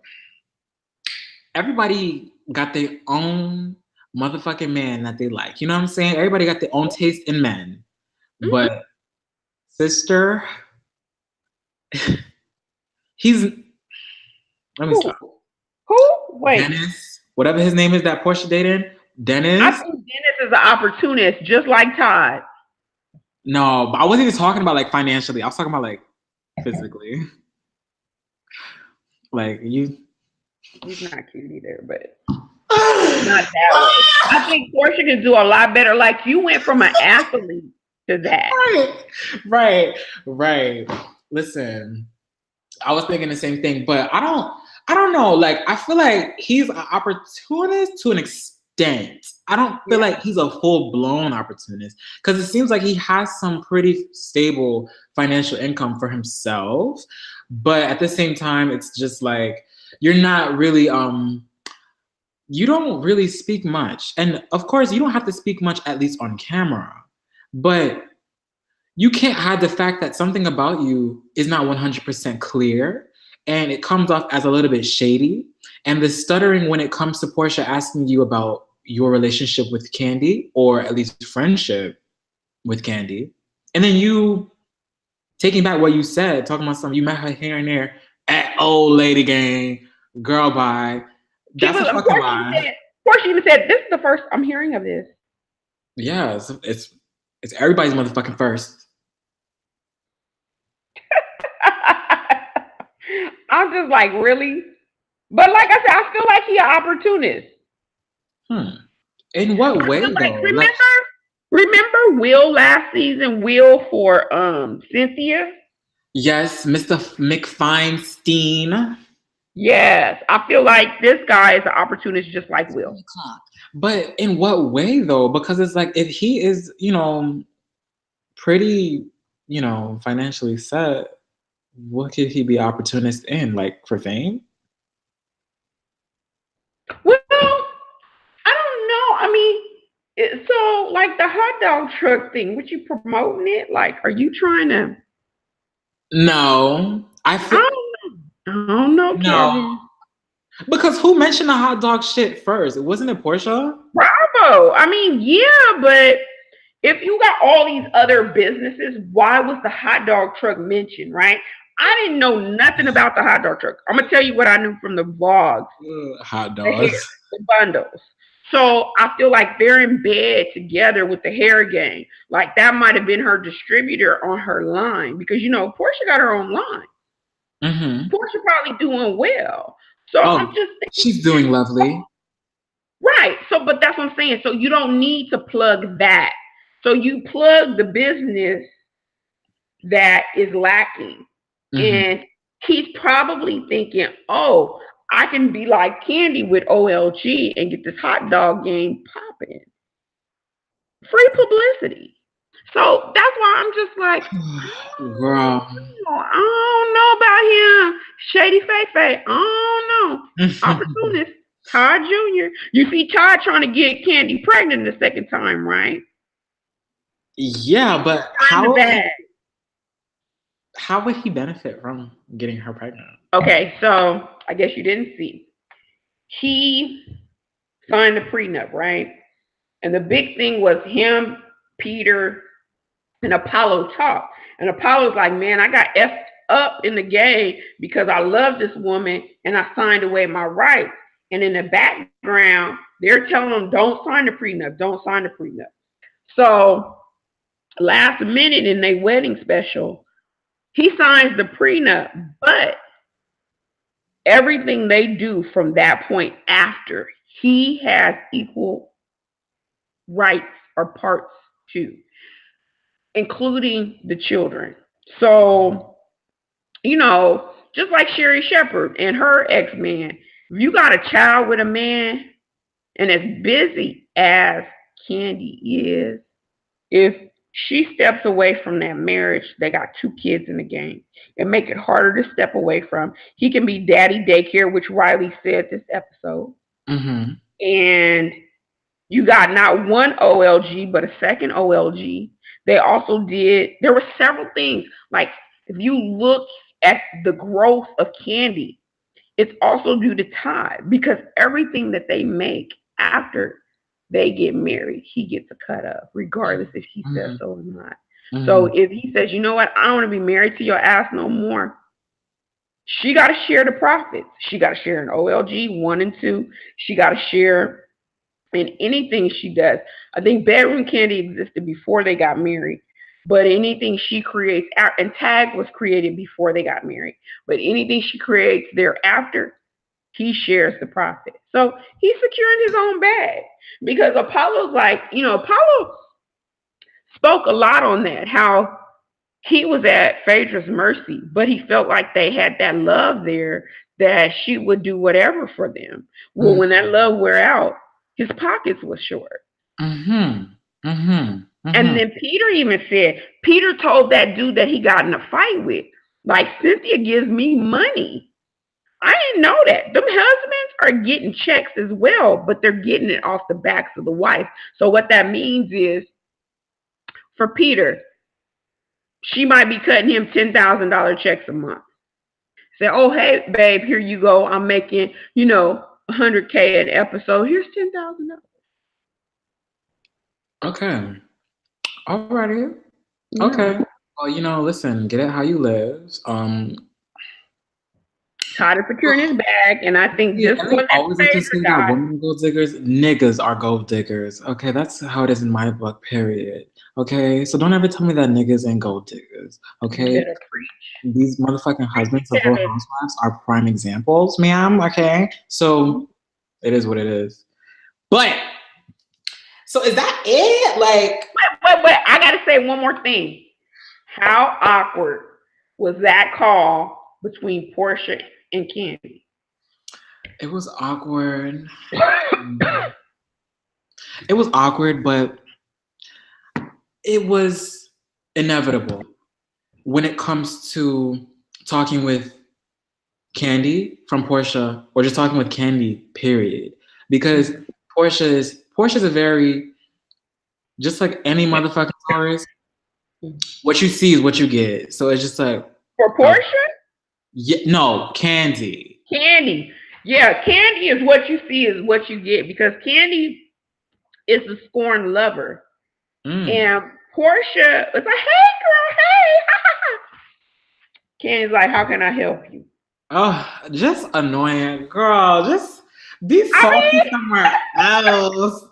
Everybody got their own motherfucking man that they like. You know what I'm saying? Everybody got their own taste in men. Mm-hmm. But sister, let me stop. Who? Wait. Dennis, whatever his name is that Porsha dated. Dennis. I think Dennis is an opportunist, just like Todd. No, but I wasn't even talking about like financially. I was talking about like physically. Like you. He's not cute either, but not that way. I think Porsha can do a lot better. Like you went from an athlete to that. Right. Listen, I was thinking the same thing, but I don't know. Like I feel like he's an opportunist to an extent. I don't feel like he's a full-blown opportunist because it seems like he has some pretty stable financial income for himself, but at the same time, it's just like you're not really you don't really speak much. And of course, you don't have to speak much, at least on camera. But you can't hide the fact that something about you is not 100% clear. And it comes off as a little bit shady. And the stuttering when it comes to Porsha asking you about your relationship with Candy, or at least friendship with Candy. And then you taking back what you said, talking about something, you met her here and there at old lady gang. Girl, bye. That's a fucking lie. Porsha even said, "This is the first I'm hearing of this." Yeah, it's everybody's motherfucking first. I'm just like, really? But like I said, I feel like he's an opportunist. In what way, though? Remember Will last season? Will for Cynthia? Yes, Mr. McFeinstein. Yes, I feel like this guy is an opportunist just like Will. But in what way, though? Because it's like, if he is, pretty, financially set, what could he be opportunist in? Like, for fame? Well, I don't know. I mean, so, like, the hot dog truck thing, what you promoting it? Like, are you trying to... No. I don't know, Kevin. Because who mentioned the hot dog shit first? Wasn't it Porsha? Bravo. I mean, yeah, but if you got all these other businesses, why was the hot dog truck mentioned, right? I didn't know nothing about the hot dog truck. I'm gonna tell you what I knew from the vlogs, Hot the hair, dogs. the bundles. So I feel like they're in bed together with the hair gang. Like that might have been her distributor on her line because Porsha got her own line. Mm-hmm. Porsha probably doing well. So I'm just thinking, she's doing lovely. right. So, but that's what I'm saying. So you don't need to plug that. So you plug the business that is lacking. Mm-hmm. And he's probably thinking, oh, I can be like Candy with OLG and get this hot dog game popping. Free publicity. So that's why I'm just like, girl, I don't know about him. Shady Faye. I don't know. Opportunist. Todd Jr. You see Todd trying to get Candy pregnant the second time, right? Yeah, but how would he benefit from getting her pregnant? Okay, so I guess you didn't see. He signed the prenup, right? And the big thing was him, Peter, and Apollo talk. And Apollo's like, man, I got effed up in the game because I love this woman and I signed away my rights. And in the background, they're telling him, don't sign the prenup, don't sign the prenup. So last minute in their wedding special, he signs the prenup, but everything they do from that point after, he has equal rights or parts to, including the children. So, just like Sherry Shepherd and her ex-man, if you got a child with a man, and as busy as Candy is, if she steps away from that marriage, they got 2 kids in the game. It make it harder to step away from. He can be daddy daycare, which Riley said this episode. Mm-hmm. And you got not one OLG, but a second OLG. They also there were several things. Like, if you look at the growth of Candy, it's also due to Todd, because everything that they make after they get married, he gets a cut of, regardless if she says so or not. Mm-hmm. So if he says, you know what, I don't want to be married to your ass no more, she got to share the profits. She got to share in OLG 1 and 2. She got to share in anything she does. I think Bedroom Candy existed before they got married, but anything she creates, and Tag was created before they got married, but anything she creates thereafter, he shares the profit. So he's securing his own bag, because Apollo's like, Apollo spoke a lot on that, how he was at Phaedra's mercy, but he felt like they had that love there, that she would do whatever for them. Well, when that love wear out, his pockets was short. Mm-hmm. Mm-hmm. Mm-hmm. And then Peter told that dude that he got in a fight with, like, Cynthia gives me money. I didn't know that. Them husbands are getting checks as well, but they're getting it off the backs of the wife. So what that means is, for Peter, she might be cutting him $10,000 checks a month. Say, oh, hey, babe, here you go. I'm making, $100K an episode. Here's $10,000. Okay. Alrighty. Yeah. Okay. Well, listen, get it how you live. Todd is securing his bag, and I think this one always like to say that women are gold diggers, niggas are gold diggers. Okay, that's how it is in my book, period. Okay, so don't ever tell me that niggas ain't gold diggers. Okay, these motherfucking husbands of Real Housewives are prime examples, ma'am. Okay, so it is what it is. But so is that it? Like, wait! I gotta say one more thing. How awkward was that call between Porsha and Candy? It was awkward. It was awkward, but it was inevitable when it comes to talking with Candy from Porsha, or just talking with Candy, period. Because Porsha's a very, just like any motherfucking stories, what you see is what you get. So it's just like, for Porsha? Yeah, no, Candy. Candy. Yeah, Candy is what you see is what you get because Candy is the scorned lover. And Porsha was like, hey, girl, hey. Candy's like, how can I help you? Oh, just annoying. Girl, just be I salty mean, somewhere else.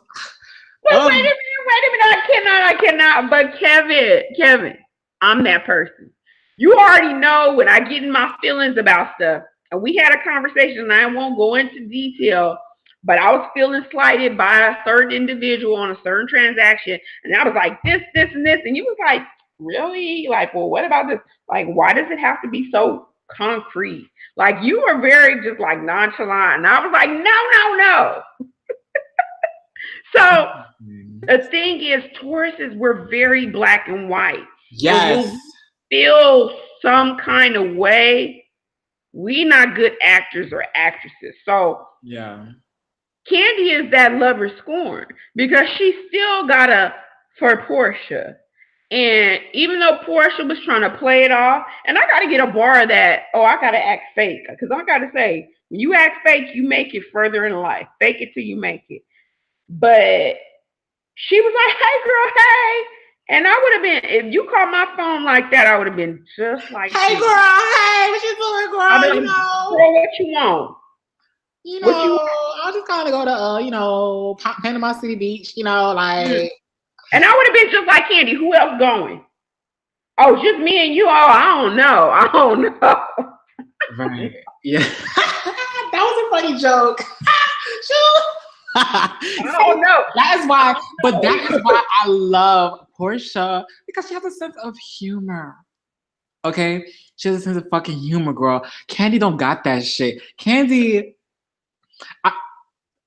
but Oh, I cannot. But Kevin, I'm that person. You already know when I get in my feelings about stuff. And we had a conversation, and I won't go into detail, but I was feeling slighted by a certain individual on a certain transaction. And I was like, this, and this. And you was like, really? Like, well, what about this? Like, why does it have to be so concrete? Like, you were very just like nonchalant. And I was like, no. So the thing is, Tauruses were very black and white. yes. And when we feel some kind of way, we not good actors or actresses. So Yeah. Candy is that lover scorn because she still got a for Porsha. And even though Porsha was trying to play it off, and I got to get a bar of that, I got to act fake. Because I got to say, when you act fake, you make it further in life. Fake it till you make it. But she was like, hey, girl, hey. And I would have been, if you called my phone like that, I would have been just like, hey, girl, hey, what you doing, girl? I'd be like, girl, what you want? I just kind of go to, Panama City Beach, like. And I would have been just like Candy. Who else going? Oh, just me and you. Oh, I don't know. Right. Yeah. That was a funny joke. I don't know. That is why I love Porsha because she has a sense of humor. Okay? She has a sense of fucking humor, girl. Candy don't got that shit. Candy,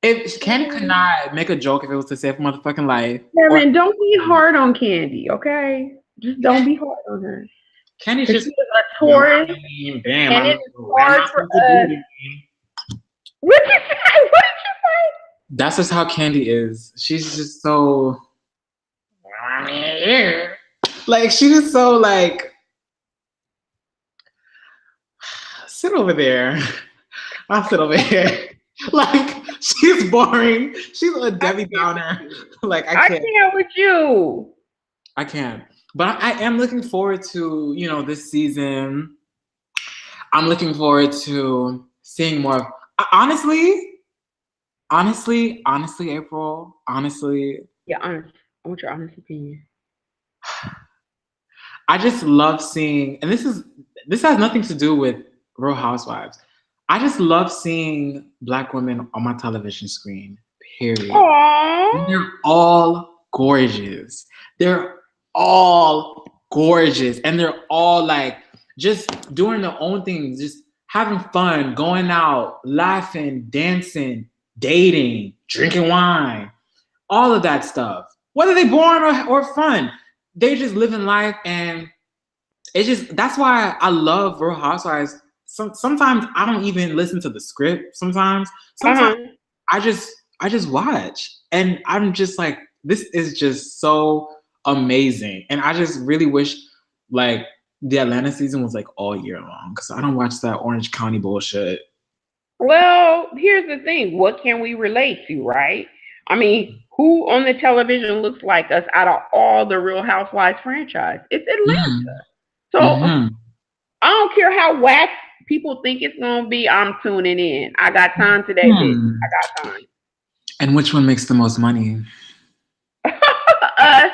if Candy could not make a joke if it was to save motherfucking life. Kevin, don't be hard on Candy, okay? Just don't be hard on her. Candy's just she's a Taurus, bam, and it's hard for us. What did you say? That's just how Candy is. She's just so like she's just so like sit over there. I'll sit over here. Like she's boring. She's a Debbie Downer. Like I can't with you. I can't. But I am looking forward to, this season. I'm looking forward to seeing more of honestly, April. Honestly. Yeah, honest. I want your honest opinion. I just love seeing, and this has nothing to do with Real Housewives. I just love seeing Black women on my television screen, period. Aww. They're all gorgeous. They're all gorgeous. And they're all like just doing their own things, just having fun, going out, laughing, dancing, dating, drinking wine, all of that stuff. Whether they're boring or fun, they're just living life. And that's why I love Real Housewives. Sometimes I don't even listen to the script. Sometimes I just watch, and I'm just like, this is just so amazing. And I just really wish like the Atlanta season was like all year long because I don't watch that Orange County bullshit. Well, here's the thing: what can we relate to, right? I mean, who on the television looks like us out of all the Real Housewives franchise? It's Atlanta. So I don't care how whack people think it's gonna be. I'm tuning in. I got time today, bitch. I got time. And which one makes the most money? Us.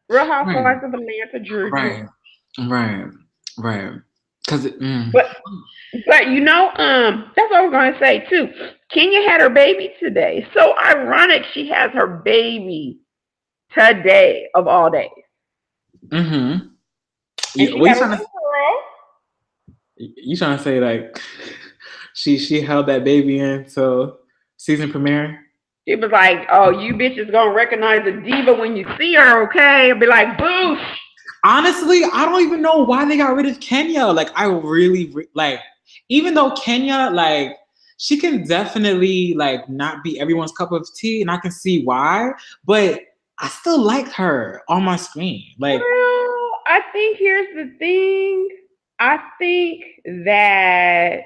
Real Housewives of Atlanta, Georgia. Right. Because but that's what I was gonna say too. Kenya had her baby today. So ironic she has her baby today of all days. Mm-hmm. You trying to say like she held that baby in till season premiere? She was like, "Oh, you bitches gonna recognize the diva when you see her, okay?" I'll be like, "Boosh." Honestly, I don't even know why they got rid of Kenya. Like, I really like, even though Kenya, like, she can definitely like not be everyone's cup of tea, and I can see why, but I still liked her on my screen. Like, well, I think here's the thing. I think that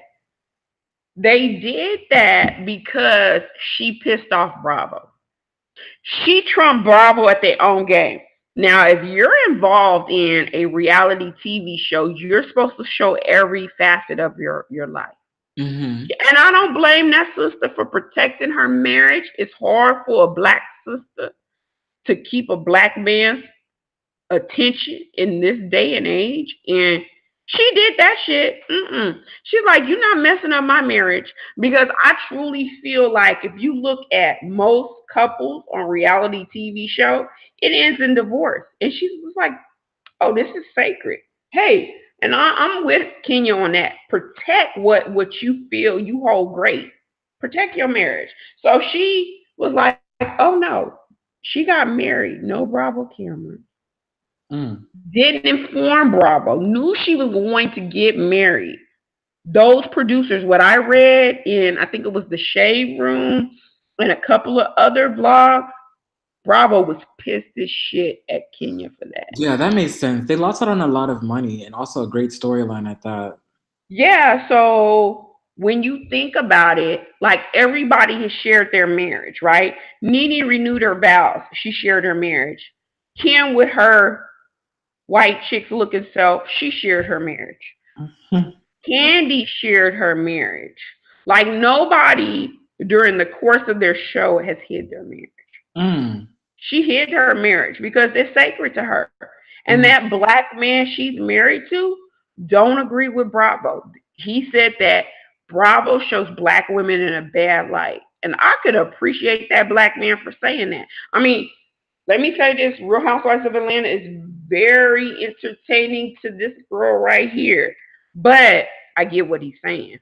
They did that because she pissed off Bravo. She trumped Bravo at their own game. Now, if you're involved in a reality TV show, you're supposed to show every facet of your life. Mm-hmm. And I don't blame that sister for protecting her marriage. It's hard for a black sister to keep a black man's attention in this day and age. And she did that shit. She's like, you're not messing up my marriage. Because I truly feel like if you look at most couples on reality TV show, it ends in divorce. And she's just like, oh, this is sacred. Hey, and I'm with Kenya on that. Protect what you feel you hold great. Protect your marriage. So she was like, oh no, she got married. No Bravo camera. Didn't inform Bravo. Knew she was going to get married. Those producers, what I read in, I think it was the Shade Room and a couple of other blogs, Bravo was pissed as shit at Kenya for that. Yeah, that makes sense. They lost out on a lot of money and also a great storyline at that. Yeah, so when you think about it, like everybody has shared their marriage, right? Nene renewed her vows. She shared her marriage. Kim with her white chicks looking self, she shared her marriage. Candy shared her marriage. Like nobody during the course of their show has hid their marriage. She hid her marriage because it's sacred to her. And that black man she's married to don't agree with Bravo. He said that Bravo shows black women in a bad light. And I could appreciate that black man for saying that. I mean, let me tell you this, Real Housewives of Atlanta is very entertaining to this girl right here. But I get what he's saying.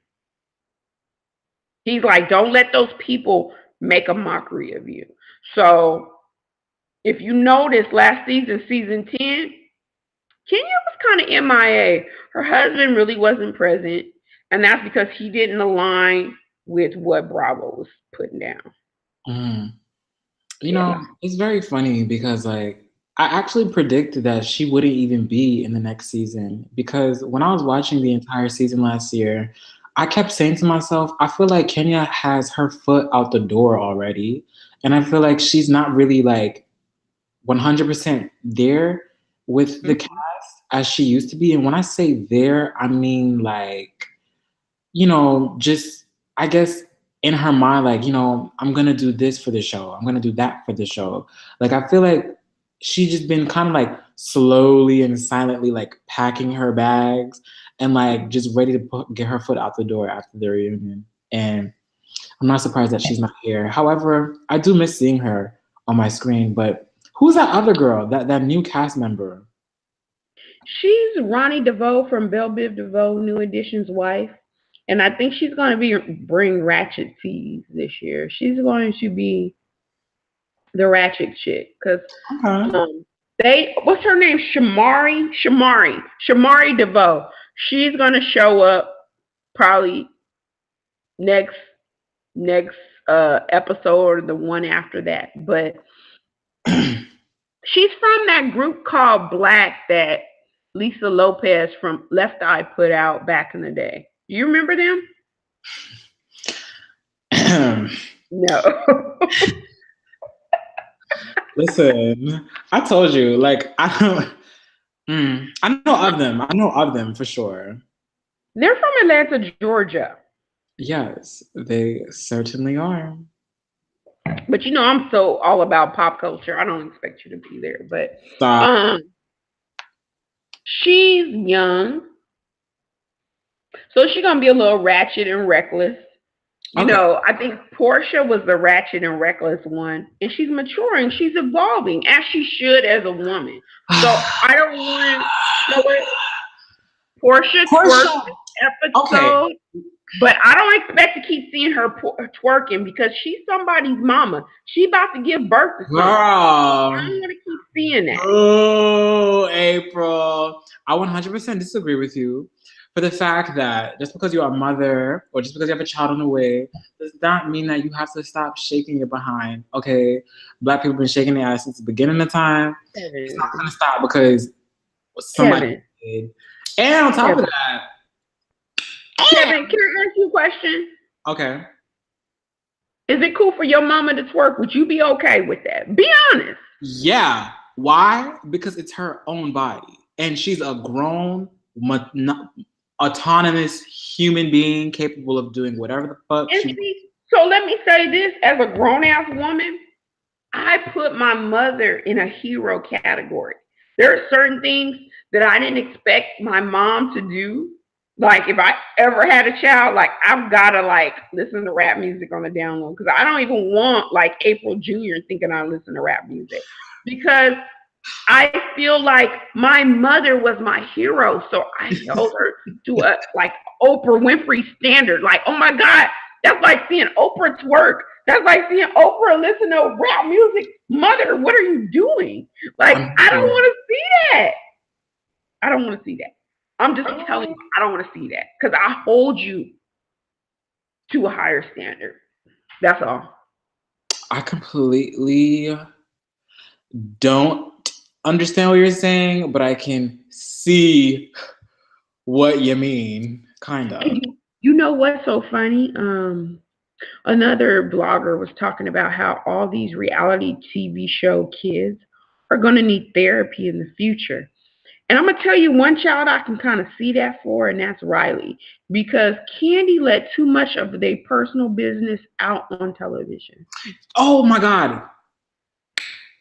He's like, don't let those people make a mockery of you. So if you notice last season, season 10, Kenya was kind of MIA. Her husband really wasn't present. And that's because he didn't align with what Bravo was putting down. You know, it's very funny because like I actually predicted that she wouldn't even be in the next season because when I was watching the entire season last year, I kept saying to myself, I feel like Kenya has her foot out the door already. And I feel like she's not really like 100% there with the cast as she used to be. And when I say there, I mean like, you know, just, I guess in her mind, like, you know, I'm going to do this for the show. I'm going to do that for the show. Like, I feel like she's just been kind of like slowly and silently like packing her bags and like just ready to get her foot out the door after the reunion. And I'm not surprised that she's not here. However, I do miss seeing her on my screen. But who's that other girl, that new cast member? She's Ronnie DeVoe from Belle Biv DeVoe, New Edition's wife. And I think she's going to bring Ratchet teas this year. She's going to be the Ratchet chick. Because what's her name? Shamari DeVoe. She's going to show up probably next episode or the one after that. But she's from that group called Black that Lisa Lopez from Left Eye put out back in the day. Do you remember them? No. Listen, I told you, like, I know of them. I know of them for sure. They're from Atlanta, Georgia. Yes, they certainly are. But you know, I'm so all about pop culture. I don't expect you to be there, but she's young. So she's going to be a little ratchet and reckless. You know, I think Porsha was the ratchet and reckless one. And she's maturing. She's evolving, as she should as a woman. So I don't want Porsha twerked this episode. But I don't expect to keep seeing her twerking because she's somebody's mama. She about to give birth to something. I don't want to keep seeing that. Oh, April. I 100% disagree with you. For the fact that just because you're a mother or just because you have a child on the way does not mean that you have to stop shaking your behind. Okay, Black people have been shaking their ass since the beginning of time. It's not going to stop because somebody did. And on top of that, Kevin, can I ask you a question? Okay. Is it cool for your mama to twerk? Would you be okay with that? Be honest. Yeah. Why? Because it's her own body. And she's a grown, autonomous human being capable of doing whatever the fuck And she wants. see, so let me say this as a grown ass woman, I put my mother in a hero category. There are certain things that I didn't expect my mom to do. Like if I ever had a child, like I've gotta like listen to rap music on the download because I don't even want like April Jr. thinking I listen to rap music because I feel like my mother was my hero, so I held her to a like Oprah Winfrey standard. Like, oh my God, that's like seeing Oprah twerk. That's like seeing Oprah listen to rap music. Mother, what are you doing? Like, I don't want to see that. I don't want to see that. I'm just telling you, I don't want to see that because I hold you to a higher standard. That's all. I completely don't understand what you're saying, but I can see what you mean, kind of. And you know what's so funny? Another blogger was talking about how all these reality TV show kids are going to need therapy in the future. And I'm going to tell you one child I can kind of see that for, and that's Riley, because Candy let too much of their personal business out on television. Oh my God.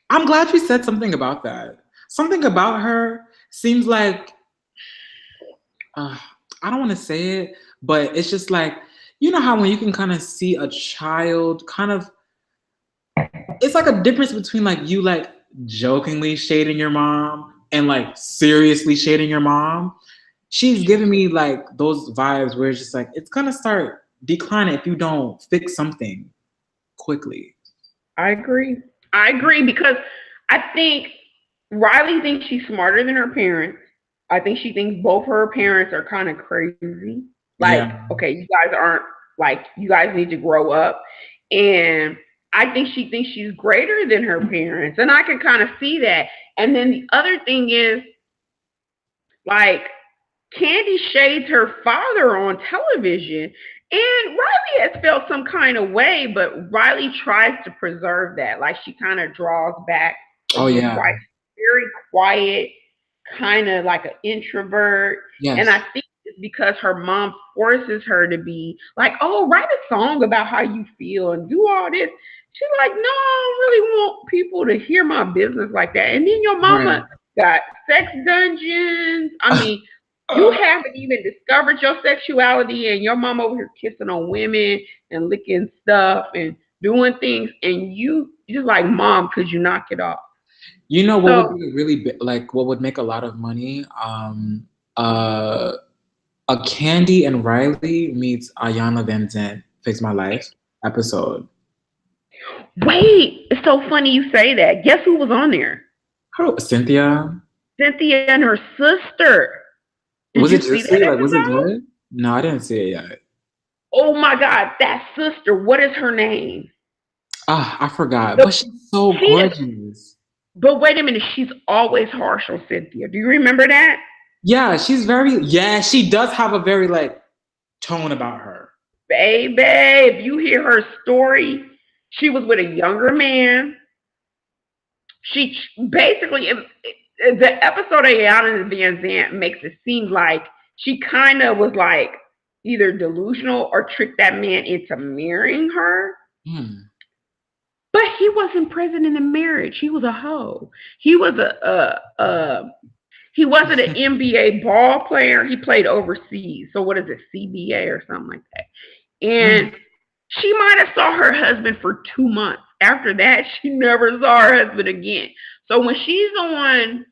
I'm glad you said something about that. Something about her seems like, I don't want to say it, but it's just like, you know how when you can kind of see a child kind of, it's like a difference between like you like jokingly shading your mom and like seriously shading your mom. She's giving me like those vibes where it's just like, it's going to start declining if you don't fix something quickly. I agree. I agree because I think Riley thinks she's smarter than her parents. I think she thinks both her parents are kind of crazy. Like, Yeah. okay, you guys aren't like you guys need to grow up. And I think she thinks she's greater than her parents. And I can kind of see that. And then the other thing is like Candy shades her father on television. And Riley has felt some kind of way, but Riley tries to preserve that. Like she kind of draws back. Oh, yeah. Like very quiet, kind of like an introvert. Yes. And I think it's because her mom forces her to be like, oh, write a song about how you feel and do all this. She's like, no, I don't really want people to hear my business like that. And then your mama got sex dungeons. I mean, you haven't even discovered your sexuality and your mom over here kissing on women and licking stuff and doing things. And you just like, mom, could you knock it off? You know what would be really like what would make a lot of money? A Candy and Riley meets Ayana Van Zant Fix My Life episode. Wait, it's so funny you say that. Guess who was on there? Cynthia. Cynthia and her sister. Was it juicy? Like, was it good? No, I didn't see it yet. Oh my God, that sister. What is her name? I forgot. But she's so gorgeous. But wait a minute, she's always harsh on Cynthia. Do you remember that? Yeah, she's she does have a very like tone about her. Baby, if you hear her story, she was with a younger man. She basically, the episode of Ayana Van Zant makes it seem like she kind of was like either delusional or tricked that man into marrying her. But he wasn't present in the marriage. He was a hoe. He was he wasn't an NBA ball player. He played overseas. So what is it, CBA or something like that? And she might have saw her husband for 2 months. After that, she never saw her husband again. So when she's on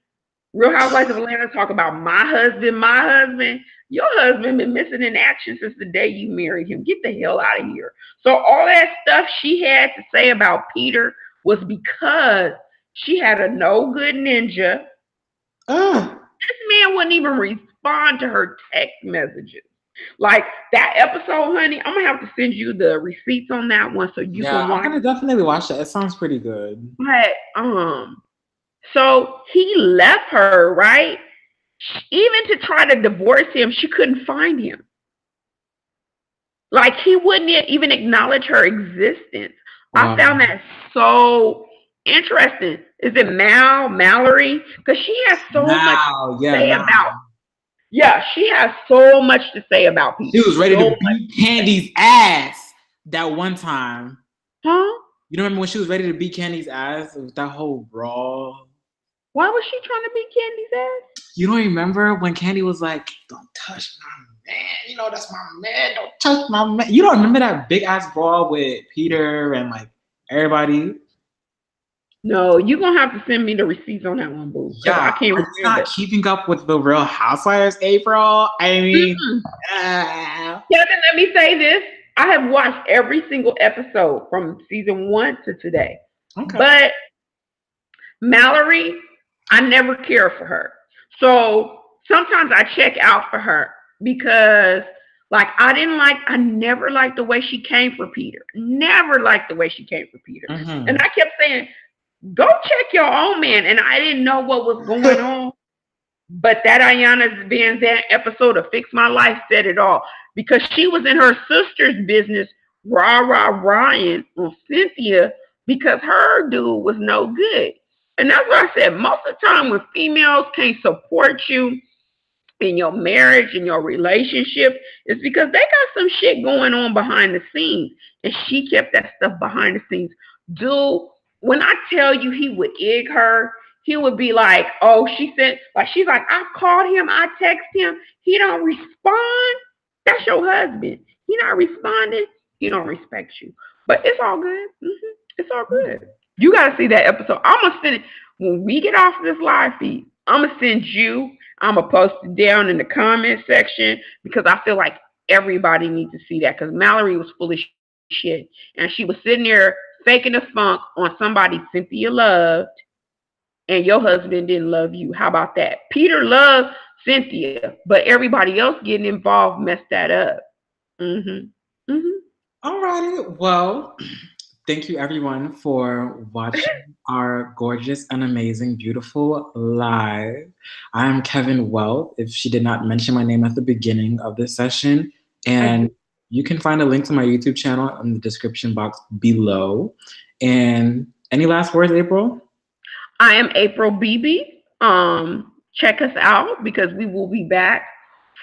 Real Housewives of Atlanta talk about my husband, your husband been missing in action since the day you married him. Get the hell out of here. So all that stuff she had to say about Peter was because she had a no good ninja. This man wouldn't even respond to her text messages. Like that episode, honey, I'm gonna have to send you the receipts on that one so you can watch. I'm gonna definitely watch that. It sounds pretty good. But so he left her, right? Even to try to divorce him, she couldn't find him. Like he wouldn't even acknowledge her existence. I Wow. found that so interesting. Is it Mallory? Because she has so much Now, to yeah, say now. about. Yeah, she has so much to say about She Peter. was ready So to beat Candy's ass that one time. huh? You don't remember when she was ready to beat Candy's ass with that whole brawl? Why was she trying to beat Candy's ass? You don't remember when Candy was like, "Don't touch my man, you know that's my man. Don't touch my man." You don't remember that big ass brawl with Peter and like everybody? No, you're gonna have to send me the receipts on that one, boo, because Yeah, I can't are you not remember. keeping up with the Real Housewives, April? I mean, Kevin, let me say this. I have watched every single episode from season 1 to today. okay. But Mallory, I never care for her. So sometimes I check out for her because like I never liked the way she came for Peter. Never liked the way she came for Peter. Mm-hmm. And I kept saying, go check your own man. And I didn't know what was going on. But that Ayanna Van Zandt episode of Fix My Life said it all. Because she was in her sister's business, Ryan on Cynthia, because her dude was no good. And that's what I said. Most of the time when females can't support you in your marriage, in your relationship, it's because they got some shit going on behind the scenes. And she kept that stuff behind the scenes. Dude, when I tell you he would egg her, he would be like, oh, she said, like, she's like, I called him, I text him, he don't respond. That's your husband. He not responding, he don't respect you. But it's all good. It's all good. You got to see that episode. I'm going to send it. When we get off this live feed, I'm going to send you. I'm going to post it down in the comment section because I feel like everybody needs to see that because Mallory was full of shit. And she was sitting there faking the funk on somebody Cynthia loved and your husband didn't love you. How about that? Peter loved Cynthia, but everybody else getting involved messed that up. All righty. Well, thank you everyone for watching our gorgeous and amazing, beautiful live. I am Kevin Welt, if she did not mention my name at the beginning of this session. And you can find a link to my YouTube channel in the description box below. And any last words, April? I am April Beebe. Check us out because we will be back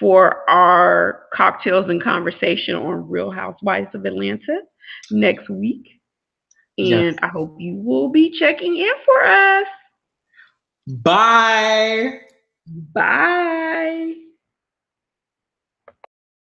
for our cocktails and conversation on Real Housewives of Atlanta next week. And yes. I hope you will be checking in for us. Bye. Bye.